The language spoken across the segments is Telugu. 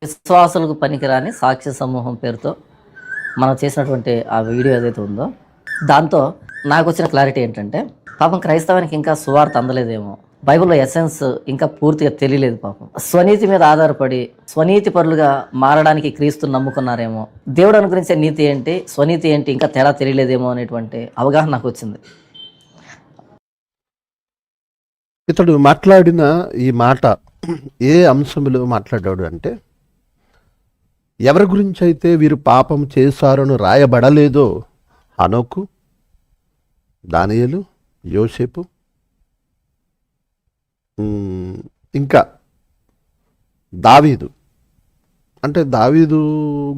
విశ్వాసులకు పనికిరాని సాక్ష్య సమూహం పేరుతో మనం చేసినటువంటి ఆ వీడియో ఏదైతే ఉందో దాంతో నాకు వచ్చిన క్లారిటీ ఏంటంటే పాపం క్రైస్తవానికి ఇంకా సువార్త అందలేదేమో, బైబిల్లో ఎసెన్స్ ఇంకా పూర్తిగా తెలియలేదు. పాపం స్వనీతి మీద ఆధారపడి స్వనీతి పరులుగా మారడానికి క్రీస్తుని నమ్ముకున్నారేమో, దేవుడు అనుగ్రహించే నీతి ఏంటి స్వనీతి ఏంటి ఇంకా తేడా తెలియలేదేమో అనేటువంటి అవగాహన నాకు వచ్చింది. ఇతడు మాట్లాడిన ఈ మాట ఏ అంశంలో మాట్లాడాడు అంటే, ఎవరి గురించి అయితే వీరు పాపం చేశారని రాయబడలేదో హనోకు, దానియేలు, యోసేపు, ఇంకా దావీదు. అంటే దావీదు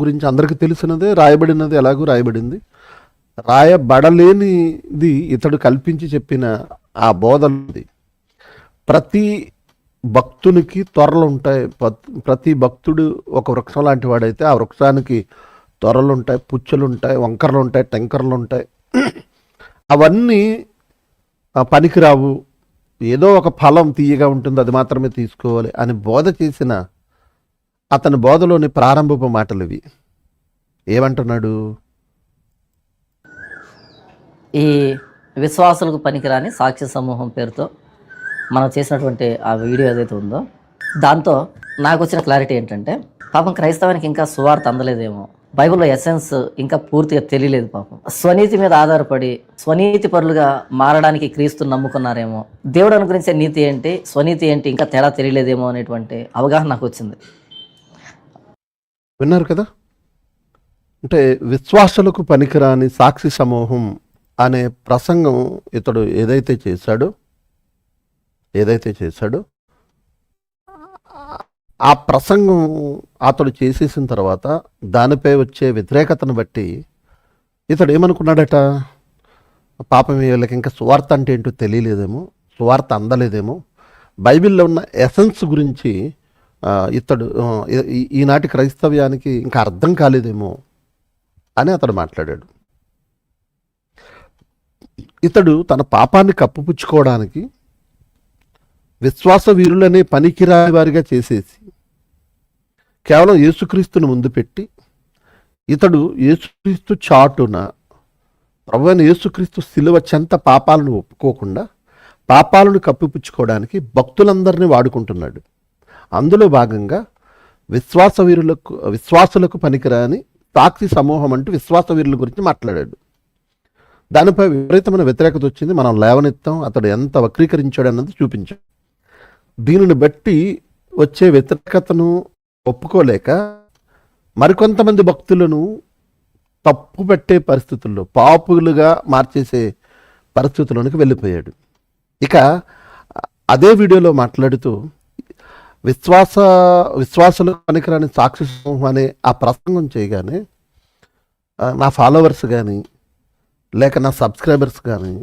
గురించి అందరికీ తెలిసినదే, రాయబడినది ఎలాగూ రాయబడింది. రాయబడలేనిది ఇతడు కల్పించి చెప్పిన ఆ బోధనది. ప్రతి భక్తునికి త్వరలు ఉంటాయి. ప్రతి భక్తుడు ఒక వృక్షం లాంటి వాడైతే ఆ వృక్షానికి త్వరలు ఉంటాయి, పుచ్చులు ఉంటాయి, వంకరలు ఉంటాయి, టెంకర్లు ఉంటాయి. అవన్నీ పనికిరావు, ఏదో ఒక ఫలం తీయగా ఉంటుంది, అది మాత్రమే తీసుకోవాలి అని బోధ చేసిన అతని బోధలోని ప్రారంభపు మాటలు ఇవి. ఏమంటున్నాడు? ఈ విశ్వాసులకు పనికిరాని సాక్ష్య సమూహం పేరుతో మనం చేసినటువంటి ఆ వీడియో ఏదైతే ఉందో దాంతో నాకు వచ్చిన క్లారిటీ ఏంటంటే పాపం క్రైస్తవానికి ఇంకా సువార్త అందలేదేమో, బైబిల్లో ఎసెన్స్ ఇంకా పూర్తిగా తెలియలేదు. పాపం స్వనీతి మీద ఆధారపడి స్వనీతి పరులుగా మారడానికి క్రీస్తుని నమ్ముకున్నారేమో, దేవుడు అనుగ్రహించే నీతి ఏంటి స్వనీతి ఏంటి ఇంకా తేడా తెలియలేదేమో అనేటువంటి అవగాహన నాకు వచ్చింది. విన్నారు కదా? అంటే విశ్వాసులకు పనికిరాని సాక్షి సమూహం అనే ప్రసంగం ఇతడు ఏదైతే చేశాడో ఆ ప్రసంగం అతడు చేసేసిన తర్వాత దానిపై వచ్చే వ్యతిరేకతను బట్టి ఇతడు ఏమనుకున్నాడట, పాపం వీళ్ళకి ఇంకా సువార్త అంటే ఏంటో తెలియలేదేమో, సువార్త అందలేదేమో, బైబిల్లో ఉన్న ఎసెన్స్ గురించి ఇతడు ఈనాటి క్రైస్తవ్యానికి ఇంకా అర్థం కాలేదేమో అని అతడు మాట్లాడాడు. ఇతడు తన పాపాన్ని కప్పుపుచ్చుకోవడానికి విశ్వాస వీరులనే పనికిరాని వారిగా చేసేసి కేవలం యేసుక్రీస్తును ముందు పెట్టి ఇతడు యేసుక్రీస్తు చాటున ప్రభువైన యేసుక్రీస్తు శిలువ చెంత పాపాలను ఒప్పుకోకుండా పాపాలను కప్పిపుచ్చుకోవడానికి భక్తులందరినీ వాడుకుంటున్నాడు. అందులో భాగంగా విశ్వాసులకు పనికిరాని సాక్షి సమూహం అంటూ విశ్వాస వీరుల గురించి మాట్లాడాడు. దానిపై విపరీతమైన వ్యతిరేకత వచ్చింది. మనం లేవనెత్తాం, అతడు ఎంత వక్రీకరించాడు అన్నది చూపించాం. దీనిని బట్టి వచ్చే వ్యతిరేకతను ఒప్పుకోలేక మరికొంతమంది భక్తులను తప్పు పెట్టే పరిస్థితుల్లో పాపులుగా మార్చేసే పరిస్థితుల్లోనికి వెళ్ళిపోయాడు. ఇక అదే వీడియోలో మాట్లాడుతూ విశ్వాసులకు పనికిరాని సాక్షి సమూహం అనే ఆ ప్రసంగం చేయగానే నా ఫాలోవర్స్ కానీ లేక నా సబ్స్క్రైబర్స్ కానీ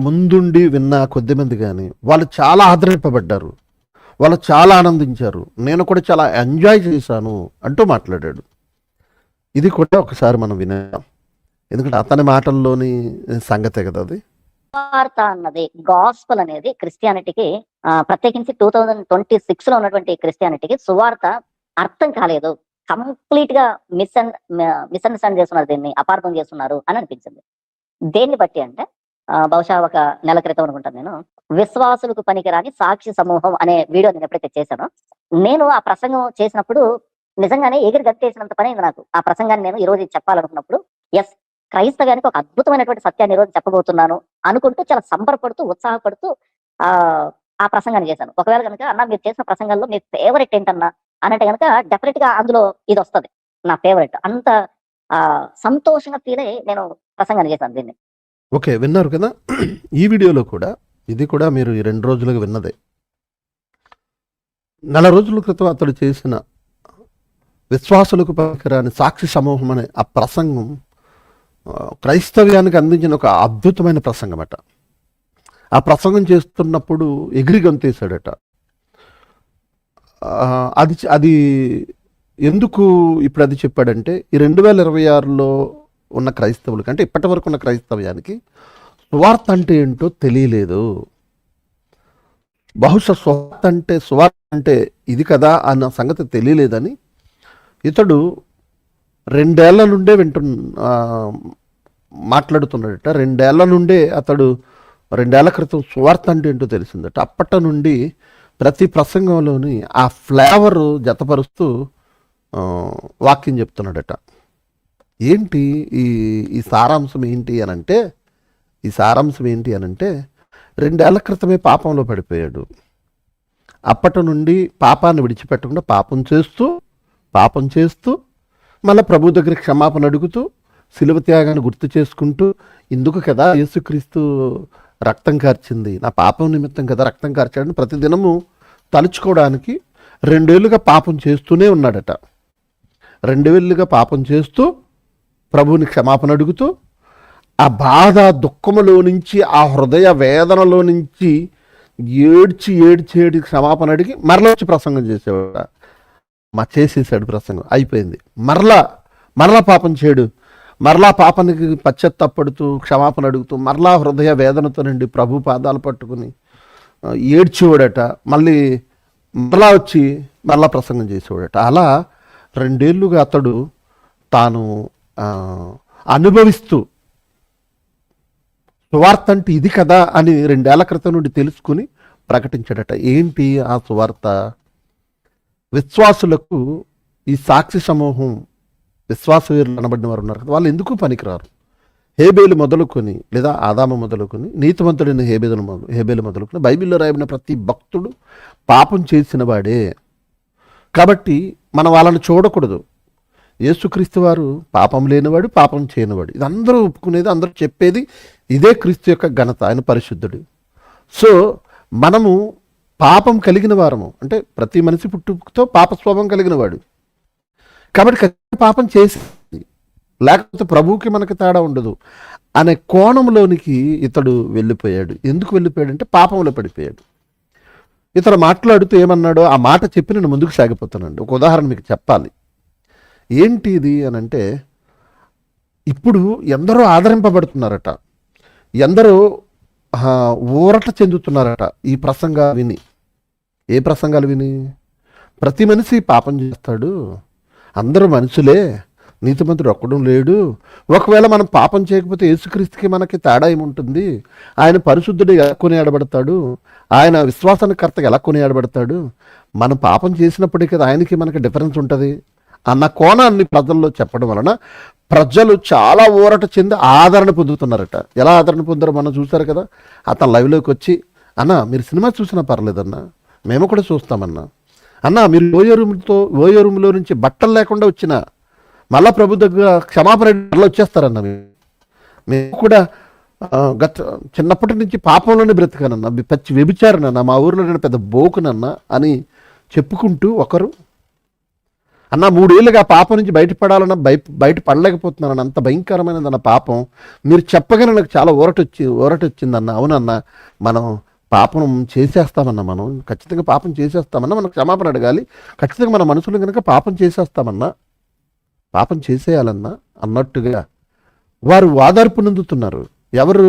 ముందుండి విన్న కొద్దిమంది కానీ వాళ్ళు చాలా ఆదరింపబడ్డారు, వాళ్ళు చాలా ఆనందించారు, నేను కూడా చాలా ఎంజాయ్ చేశాను అంటూ మాట్లాడాడు. ఇది కూడా ఒకసారి మనం వినాం, ఎందుకంటే అతని మాటల్లోని సంగతే కదా అది. వార్త అన్నది, గాస్పల్ అనేది క్రిస్టియానిటీకి ప్రత్యేకించి 2026 లో ఉన్నటువంటి క్రిస్టియానిటీకి సువార్త అర్థం కాలేదు. కంప్లీట్ గా మిస్అండర్స్టాండ్ చేస్తున్నారు, దీన్ని అపార్థం చేస్తున్నారు అని అనిపించింది. దేన్ని బట్టి అంటే బహుశా ఒక నెల క్రితం అనుకుంటాను నేను విశ్వాసులకు పనికిరాని సాక్షి సమూహం అనే వీడియో నేను ఎప్పుడైతే చేశానో, నేను ఆ ప్రసంగం చేసినప్పుడు నిజంగానే ఎగిరి గట్టేసినంత పని అయింది నాకు. ఆ ప్రసంగాన్ని నేను ఈ రోజు చెప్పాలనుకున్నప్పుడు ఎస్ క్రైస్తవానికి ఒక అద్భుతమైనటువంటి సత్యాన్ని ఈ రోజు చెప్పబోతున్నాను అనుకుంటూ చాలా సంబరపడుతూ ఉత్సాహపడుతూ ఆ ప్రసంగాన్ని చేశాను. ఒకవేళ కనుక అన్న మీరు చేసిన ప్రసంగంలో మీ ఫేవరెట్ ఏంటన్నా అనంటే కనుక డెఫినెట్ గా అందులో ఇది వస్తుంది, నా ఫేవరెట్. అంత సంతోషంగా ఫీల్ అయ్యి నేను ప్రసంగాన్ని చేశాను దీన్ని. ఓకే, విన్నారు కదా? ఈ వీడియోలో కూడా ఇది కూడా మీరు ఈ 2 రోజులుగా విన్నదే. 4 రోజుల క్రితం అతడు చేసిన విశ్వాసులకు పనికిరాని సాక్షి సమూహం అనే ఆ ప్రసంగం క్రైస్తవ్యానికి అందించిన ఒక అద్భుతమైన ప్రసంగం అట. ఆ ప్రసంగం చేస్తున్నప్పుడు ఎగిరి గంతేశాడట. అది ఎందుకు ఇప్పుడు అది చెప్పాడంటే, ఈ 2026లో ఉన్న క్రైస్తవులకి, అంటే ఇప్పటి వరకు ఉన్న క్రైస్తవ్యానికి సువార్త అంటే ఏంటో తెలియలేదు. బహుశా సువార్త అంటే ఇది కదా అన్న సంగతి తెలియలేదని ఇతడు 2 ఏళ్ల నుండే మాట్లాడుతున్నాడట. 2 ఏళ్ల నుండే అతడు 2 ఏళ్ల క్రితం సువార్త అంటే ఏంటో తెలిసిందట. అప్పటి నుండి ప్రతి ప్రసంగంలోని ఆ ఫ్లేవర్ జతపరుస్తూ వాక్యం చెప్తున్నాడట. ఏంటి ఈ సారాంశం ఏంటి అనంటే 2 ఏళ్ల క్రితమే పాపంలో పడిపోయాడు. అప్పటి నుండి పాపాన్ని విడిచిపెట్టకుండా పాపం చేస్తూ మళ్ళీ ప్రభు దగ్గర క్షమాపణ అడుగుతూ శిలువ త్యాగాన్ని గుర్తు చేసుకుంటూ, ఇందుకు కదా యేసుక్రీస్తు రక్తం కార్చింది, నా పాపం నిమిత్తం కదా రక్తం కార్చాడని ప్రతిదినము తలుచుకోవడానికి 2 ఏళ్ళుగా పాపం చేస్తూనే ఉన్నాడట. 2 ఏళ్ళుగా పాపం చేస్తూ ప్రభువుని క్షమాపణ అడుగుతూ ఆ బాధ దుఃఖములో నుంచి, ఆ హృదయ వేదనలో నుంచి ఏడ్చి క్షమాపణ అడిగి మరలా వచ్చి ప్రసంగం చేసేవాడు. చేసేసాడు, ప్రసంగం అయిపోయింది. మరలా పాపం చేయడు, మరలా పాపానికి పశ్చాత్తాపడుతూ క్షమాపణ అడుగుతూ మరలా హృదయ వేదనతో నుండి ప్రభు పాదాలు పట్టుకుని ఏడ్చేవాడట. మరలా వచ్చి మరలా ప్రసంగం చేసేవాడట. అలా 2 ఏళ్ళుగా అతడు తాను అనుభవిస్తూ సువార్త అంటే ఇది కదా అని 2 ఏళ్ల క్రితం నుండి తెలుసుకుని ప్రకటించాడట. ఏంటి ఆ సువార్త? విశ్వాసులకు ఈ సాక్షి సమూహం, విశ్వాస వీరులు అనబడిన వారు ఉన్నారు కదా, వాళ్ళు ఎందుకు పనికిరారు. హేబేలు మొదలుకొని లేదా ఆదాము మొదలుకొని నీతివంతుడైన హేబేలు మొదలుకొని బైబిల్లో రాయబడిన ప్రతి భక్తుడు పాపం చేసిన వాడే. కాబట్టి మనం వాళ్ళని చూడకూడదు. యేసుక్రీస్తు వారు పాపం లేనివాడు, పాపం చేయనివాడు. ఇది అందరూ ఒప్పుకునేది, అందరూ చెప్పేది ఇదే. క్రీస్తు యొక్క ఘనత, ఆయన పరిశుద్ధుడు. సో మనము పాపం కలిగిన వారము, అంటే ప్రతి మనిషి పుట్టుకతో పాప స్వభావం కలిగిన వాడు. కాబట్టి పాపం చేసి లేకపోతే ప్రభువుకి మనకి తేడా ఉండదు అనే కోణంలోనికి ఇతడు వెళ్ళిపోయాడు. ఎందుకు వెళ్ళిపోయాడు అంటే పాపంలో పడిపోయాడు. ఇతడు మాట్లాడుతూ ఏమన్నాడో ఆ మాట చెప్పి నేను ముందుకు సాగిపోతానండి. ఒక ఉదాహరణ మీకు చెప్పాలి. ఏంటి ఇది అని అంటే, ఇప్పుడు ఎందరో ఆదరింపబడుతున్నారట, ఎందరో ఊరట చెందుతున్నారట ఈ ప్రసంగాలు విని. ఏ ప్రసంగాలు విని? ప్రతి మనిషి పాపం చేస్తాడు, అందరూ మనుషులే, నీతిమంతుడు ఒక్కడు లేడు, ఒకవేళ మనం పాపం చేయకపోతే యేసుక్రీస్తుకి మనకి తేడా ఏముంటుంది, ఆయన పరిశుద్ధుడు ఎలా కొనియాడబడతాడు, ఆయన విశ్వాసానికి కర్తగా ఎలా కొనియాడబడతాడు, మనం పాపం చేసినప్పటికీ ఆయనకి మనకి డిఫరెన్స్ ఉంటుంది అన్న కోణాన్ని ప్రజల్లో చెప్పడం వలన ప్రజలు చాలా ఊరట చెంది ఆదరణ పొందుతున్నారట. ఎలా ఆదరణ పొందారో మనం చూసారు కదా. అతను లైవ్లోకి వచ్చి, అన్న మీరు సినిమా చూసినా పర్లేదన్నా, మేము కూడా చూస్తామన్నా, అన్న మీరు ఓయో రూమ్లో నుంచి బట్టలు లేకుండా వచ్చిన మళ్ళా ప్రభు దగ్గర క్షమాపణ వచ్చేస్తారన్న, మేము కూడా చిన్నప్పటి నుంచి పాపంలోనే బ్రతికానన్నా, పచ్చి వ్యభిచారనన్నా, మా ఊరిలో నేను పెద్ద బోకునన్నా అని చెప్పుకుంటూ ఒకరు, అన్న 3 ఏళ్ళుగా పాపం నుంచి బయటపడాలన్నా బయటపడలేకపోతున్నానన్న, అంత భయంకరమైనదన్న పాపం, మీరు చెప్పగానే నాకు చాలా ఊరట వచ్చిందన్న. అవునన్నా, మనం పాపం చేసేస్తామన్నా, మనం ఖచ్చితంగా పాపం చేసేస్తామన్నా, మనం క్షమాపణ అడగాలి, ఖచ్చితంగా మన మనసులో కనుక పాపం చేసేస్తామన్నా, పాపం చేసేయాలన్నా అన్నట్టుగా వారు వాదార్పు నందుతున్నారు. ఎవరు?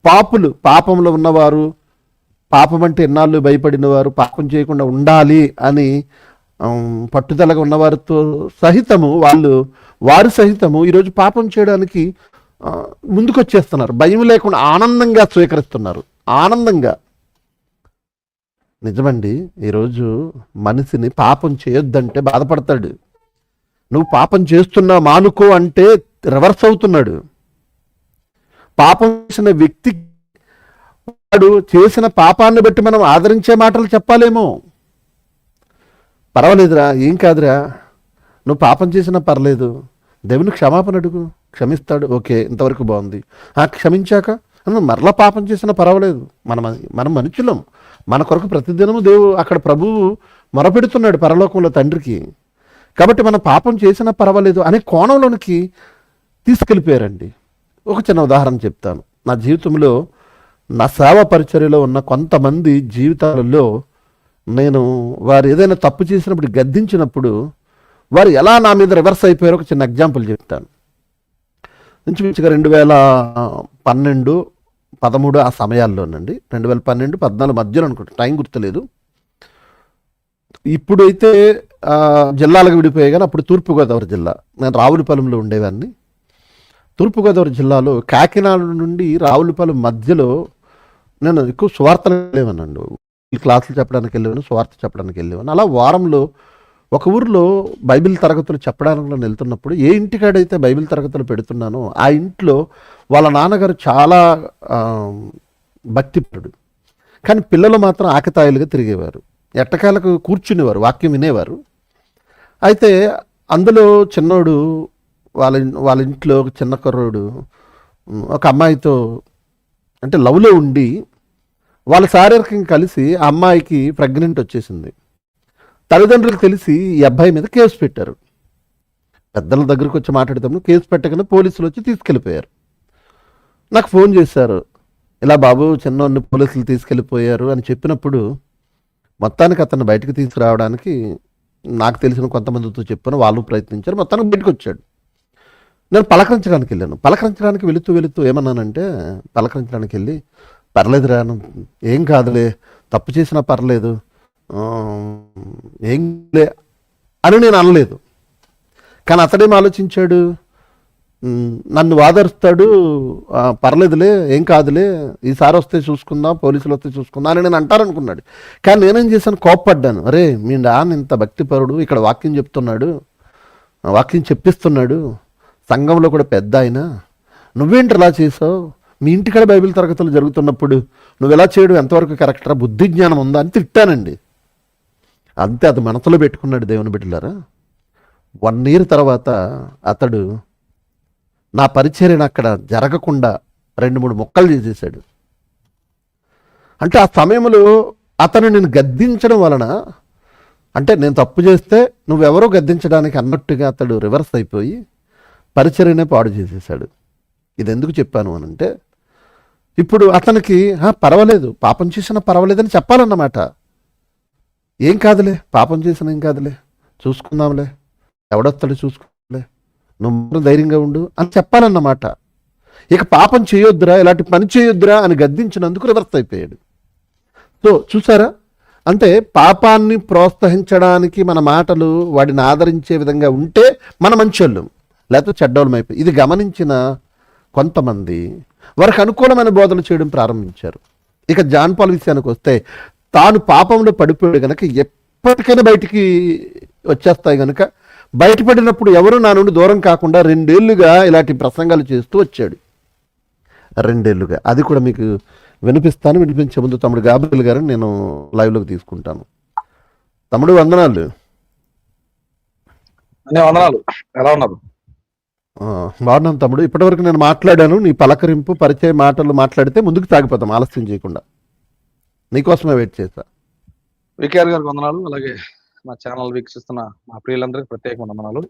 పాపులు, పాపంలో ఉన్నవారు, పాపం అంటే ఎన్నాళ్ళు భయపడిన వారు, పాపం చేయకుండా ఉండాలి అని పట్టుదలగా ఉన్నవారితో సహితము వారు సహితము ఈరోజు పాపం చేయడానికి ముందుకు వచ్చేస్తున్నారు. భయం లేకుండా ఆనందంగా స్వీకరిస్తున్నారు. ఆనందంగా. నిజమండి, ఈరోజు మనిషిని పాపం చేయొద్దంటే బాధపడతాడు. నువ్వు పాపం చేస్తున్నా మానుకో అంటే రివర్స్ అవుతున్నాడు. పాపం చేసిన వ్యక్తి వాడు చేసిన పాపాన్ని బట్టి మనం ఆదరించే మాటలు చెప్పాలేమో. పర్వాలేదురా, ఏం కాదురా, నువ్వు పాపం చేసినా పర్లేదు, దేవుని క్షమాపణ అడుగు, క్షమిస్తాడు. ఓకే, ఇంతవరకు బాగుంది. క్షమించాక మరలా పాపం చేసినా పర్వాలేదు, మనం మనుషులం, మన కొరకు ప్రతిదినము అక్కడ ప్రభువు మొరపెడుతున్నాడు పరలోకంలో తండ్రికి. కాబట్టి మనం పాపం చేసినా పర్వాలేదు అనే కోణంలోనికి తీసుకెళ్ళిపోయారండి. ఒక చిన్న ఉదాహరణ చెప్తాను. నా జీవితంలో, నా సేవా పరిచర్యలో ఉన్న కొంతమంది జీవితాలలో నేను వారు ఏదైనా తప్పు చేసినప్పుడు, గద్దించినప్పుడు వారు ఎలా నా మీద రివర్స్ అయిపోయారో ఒక చిన్న ఎగ్జాంపుల్ చెప్తాను. ఇంచుమించుగా 2012, 2013 ఆ సమయాల్లోనండి, 2012, 2014 మధ్యలో అనుకుంటా, టైం గుర్తులేదు. ఇప్పుడైతే జిల్లాలకు విడిపోయాయి, కానీ అప్పుడు తూర్పుగోదావరి జిల్లా. నేను రావులపాలెంలో ఉండేవాడిని. తూర్పుగోదావరి జిల్లాలో కాకినాడ నుండి రావులపాలెం మధ్యలో నేను ఎక్కువ సువార్తలు వెళ్ళేవానండి. క్లాసులు చెప్పడానికి వెళ్ళేవాను, సువార్త చెప్పడానికి వెళ్ళేవాను. అలా వారంలో ఒక ఊరిలో బైబిల్ తరగతులు చెప్పడానికి నేను వెళ్తున్నప్పుడు, ఏ ఇంటికాడైతే బైబిల్ తరగతులు పెడుతున్నానో ఆ ఇంట్లో వాళ్ళ నాన్నగారు చాలా భక్తిపరుడు, కానీ పిల్లలు మాత్రం ఆకతాయిలుగా తిరిగేవారు. ఎట్టకాలకు కూర్చునేవారు, వాక్యం వినేవారు. అయితే అందులో చిన్నోడు వాళ్ళ ఇంట్లో ఒక చిన్న కుర్రోడు ఒక అమ్మాయితో అంటే లవ్లో ఉండి వాళ్ళ శారీరకంగా కలిసి ఆ అమ్మాయికి ప్రెగ్నెంట్ వచ్చేసింది. తల్లిదండ్రులకు తెలిసి ఈ అబ్బాయి మీద కేసు పెట్టారు. పెద్దల దగ్గరకు వచ్చి మాట్లాడతాము, కేసు పెట్టగానే పోలీసులు వచ్చి తీసుకెళ్ళిపోయారు. నాకు ఫోన్ చేశారు, ఇలా బాబు చిన్నోడిని పోలీసులు తీసుకెళ్ళిపోయారు అని చెప్పినప్పుడు మొత్తానికి అతన్ని బయటకు తీసుకురావడానికి నాకు తెలిసిన కొంతమందితో చెప్పాను, వాళ్ళు ప్రయత్నించారు. మొత్తానికి బయటకు వచ్చాడు. నేను పలకరించడానికి వెళ్ళాను. పలకరించడానికి వెళుతూ ఏమన్నానంటే, పలకరించడానికి వెళ్ళి పర్లేదురా, ఏం కాదులే, తప్పు చేసినా పర్లేదు, ఏం లే అని నేను అనలేదు. కానీ అతడేం ఆలోచించాడు, నన్ను వాదరుస్తాడు, పర్లేదులే, ఏం కాదులే, ఈసారి వస్తే చూసుకుందాం, పోలీసులు వస్తే చూసుకుందాం అని నేను అంటారనుకున్నాడు. కానీ నేనేం చేశాను, కోప్పడ్డాను. అరే మీ నాన్న ఇంత భక్తిపరుడు, ఇక్కడ వాక్యం చెప్తున్నాడు, వాక్యం చెప్పిస్తున్నాడు, సంఘంలో కూడా పెద్ద ఆయన, నువ్వేంటి ఇలా చేసావు, మీ ఇంటికాడ బైబిల్ తరగతులు జరుగుతున్నప్పుడు నువ్వు ఎలా చేయడం ఎంతవరకు కరెక్టరా, బుద్ధి జ్ఞానం ఉందా అని తిట్టానండి. అంతే, అది మనసులో పెట్టుకున్నాడు. దేవుని బిడ్డలారా, 1 year తర్వాత అతడు నా పరిచర్యను అక్కడ జరగకుండా 2-3 ముక్కలు చేసేసాడు. అంటే ఆ సమయంలో అతను నేను గద్దించడం వలన, అంటే నేను తప్పు చేస్తే నువ్వెవరో గద్దించడానికి అన్నట్టుగా అతడు రివర్స్ అయిపోయి పరిచర్యనే పాడు చేసేసాడు. ఇది ఎందుకు చెప్పాను అనంటే, ఇప్పుడు అతనికి పర్వాలేదు, పాపం చేసినా పర్వాలేదని చెప్పాలన్నమాట. ఏం కాదులే, పాపం చేసినా ఏం కాదులే, చూసుకుందాంలే, ఎవడొస్తాడు చూసుకుందాంలే, నువ్వు ధైర్యంగా ఉండు అని చెప్పాలన్నమాట. ఇక పాపం చేయొద్దురా, ఇలాంటి పని చేయొద్దురా అని గద్దించినందుకు రివర్స్ అయిపోయాడు. సో చూసారా, అంటే పాపాన్ని ప్రోత్సహించడానికి మన మాటలు వాడిని ఆదరించే విధంగా ఉంటే మన మంచోళ్ళం, లేకపోతే చెడ్డోళ్ళం అయిపోయి. ఇది గమనించిన కొంతమంది వారికి అనుకూలమైన బోధనలు చేయడం ప్రారంభించారు. ఇక జాన్ పాల్ విషయానికి వస్తే, తాను పాపంలో పడిపోయాడు కనుక ఎప్పటికైనా బయటికి వచ్చేస్తాయి కనుక, బయటపడినప్పుడు ఎవరు నా నుండి దూరం కాకుండా 2 ఏళ్లుగా ఇలాంటి ప్రసంగాలు చేస్తూ వచ్చాడు. 2 ఏళ్లుగా. అది కూడా మీకు వినిపిస్తాను. వినిపించే ముందు తమ్ముడు గాబ్రియల్ గారిని నేను లైవ్లోకి తీసుకుంటాను. తమ్ముడు వందనాలు. వందనాలు. ఎలా ఉన్నారు? బాగున్నాను తమ్ముడు. ఇప్పటివరకు నేను మాట్లాడాను, నీ పలకరింపు పరిచయ మాటలు మాట్లాడితే ముందుకు సాగిపోతాం ఆలస్యం చేయకుండా. నీకోసమే వెయిట్ చేశా. వికేఆర్ గారికి వందనాలు. అలాగే మా ఛానల్ వీక్షిస్తున్న మా ప్రియులందరికీ ప్రత్యేకమైన వందనాలు.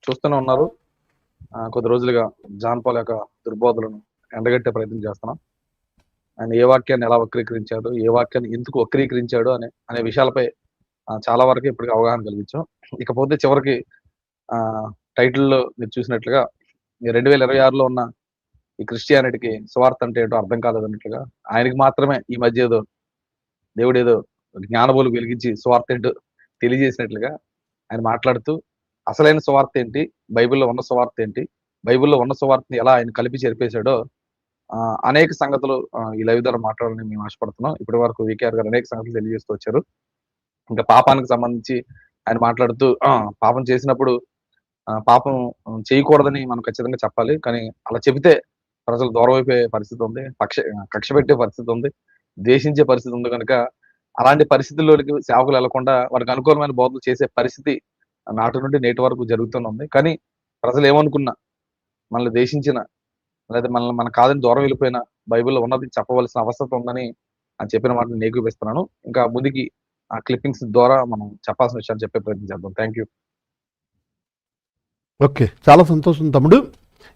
చూస్తూనే ఉన్నారు, కొద్ది రోజులుగా జాన్ పాల్ యొక్క దుర్బోధలను ఎండగట్టే ప్రయత్నం చేస్తున్నాం. ఆయన ఏ వాక్యాన్ని ఎలా వక్రీకరించాడు, ఏ వాక్యాన్ని ఎందుకు వక్రీకరించాడు అనే విషయాలపై చాలా వరకు ఇప్పటికి అవగాహన కలిగించాం. ఇకపోతే చివరికి టైటిల్లో మీరు చూసినట్లుగా 2026లో ఉన్న ఈ క్రిస్టియానిటీకి సువార్త అంటే ఏంటో అర్థం కాలేదన్నట్లుగా, ఆయనకి మాత్రమే ఈ మధ్య ఏదో దేవుడు ఏదో జ్ఞానబోలు వెలిగించి సువార్త ఏంటో తెలియజేసినట్లుగా ఆయన మాట్లాడుతూ, అసలైన సువార్త ఏంటి, బైబిల్లో ఉన్న సువార్త ఏంటి, బైబిల్లో ఉన్న సువార్తని ఎలా ఆయన కలిపి చేర్పేశాడో అనేక సంగతులు ఈ లైవ్ ద్వారా మాట్లాడాలని మేము ఆశపడుతున్నాం. ఇప్పటి వరకు వికేఆర్ గారు అనేక సంగతులు తెలియజేస్తూ వచ్చారు. ఇంకా పాపానికి సంబంధించి ఆయన మాట్లాడుతూ, పాపం చేసినప్పుడు పాపం చేయకూడదని మనం ఖచ్చితంగా చెప్పాలి, కానీ అలా చెబితే ప్రజలు దూరం అయిపోయే పరిస్థితి ఉంది, కక్ష పెట్టే పరిస్థితి ఉంది, ద్వేషించే పరిస్థితి ఉంది. కనుక అలాంటి పరిస్థితుల్లోకి సేవకులు వెళ్లకుండా వారికి అనుకూలమైన బోధలు చేసే పరిస్థితి నాటి నుండి నేటి వరకు జరుగుతూనే ఉంది. కానీ ప్రజలు ఏమనుకున్నా, మనల్ని దేశించిన లేదా మనల్ని మన కాదని దూరం వెళ్ళిపోయిన బైబిల్లో ఉన్నది చెప్పవలసిన అవసరం ఉందని చెప్పిన మాటను ఏకీపిస్తున్నాను. ఇంకా ముందుకి ఆ క్లిప్పింగ్స్ ద్వారా మనం చెప్పాల్సిన విషయాలు చెప్పే ప్రయత్నం చేద్దాం. Thank you. ఓకే, చాలా సంతోషం తమ్ముడు.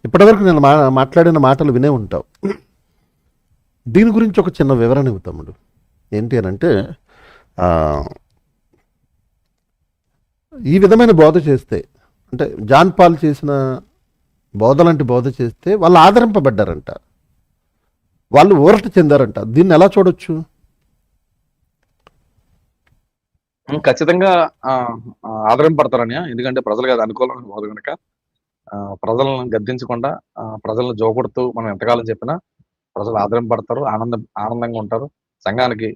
ఇప్పటివరకు నేను మాట్లాడిన మాటలు వినే ఉంటావు. దీని గురించి ఒక చిన్న వివరణ ఇవ్వు తమ్ముడు. ఏంటి అని అంటే, ఈ విధమైన బోధ చేస్తే, అంటే జాన్ పాల్ చేసిన బోధ లాంటి బోధ చేస్తే వాళ్ళు ఆదరింపబడ్డారంట, వాళ్ళు ఊరట చెందారంట. దీన్ని ఎలా చూడొచ్చు? ఖచ్చితంగా ఆ, ఆదరింపడతారని, ఎందుకంటే ప్రజలకు అది అనుకూలంగా పోదు కనుక ప్రజలను గద్దించకుండా ప్రజలను జోకొడుతూ మనం ఎంతకాలం చెప్పినా ప్రజలు ఆదరింపడతారు, ఆనందంగా ఉంటారు, సంఘానికి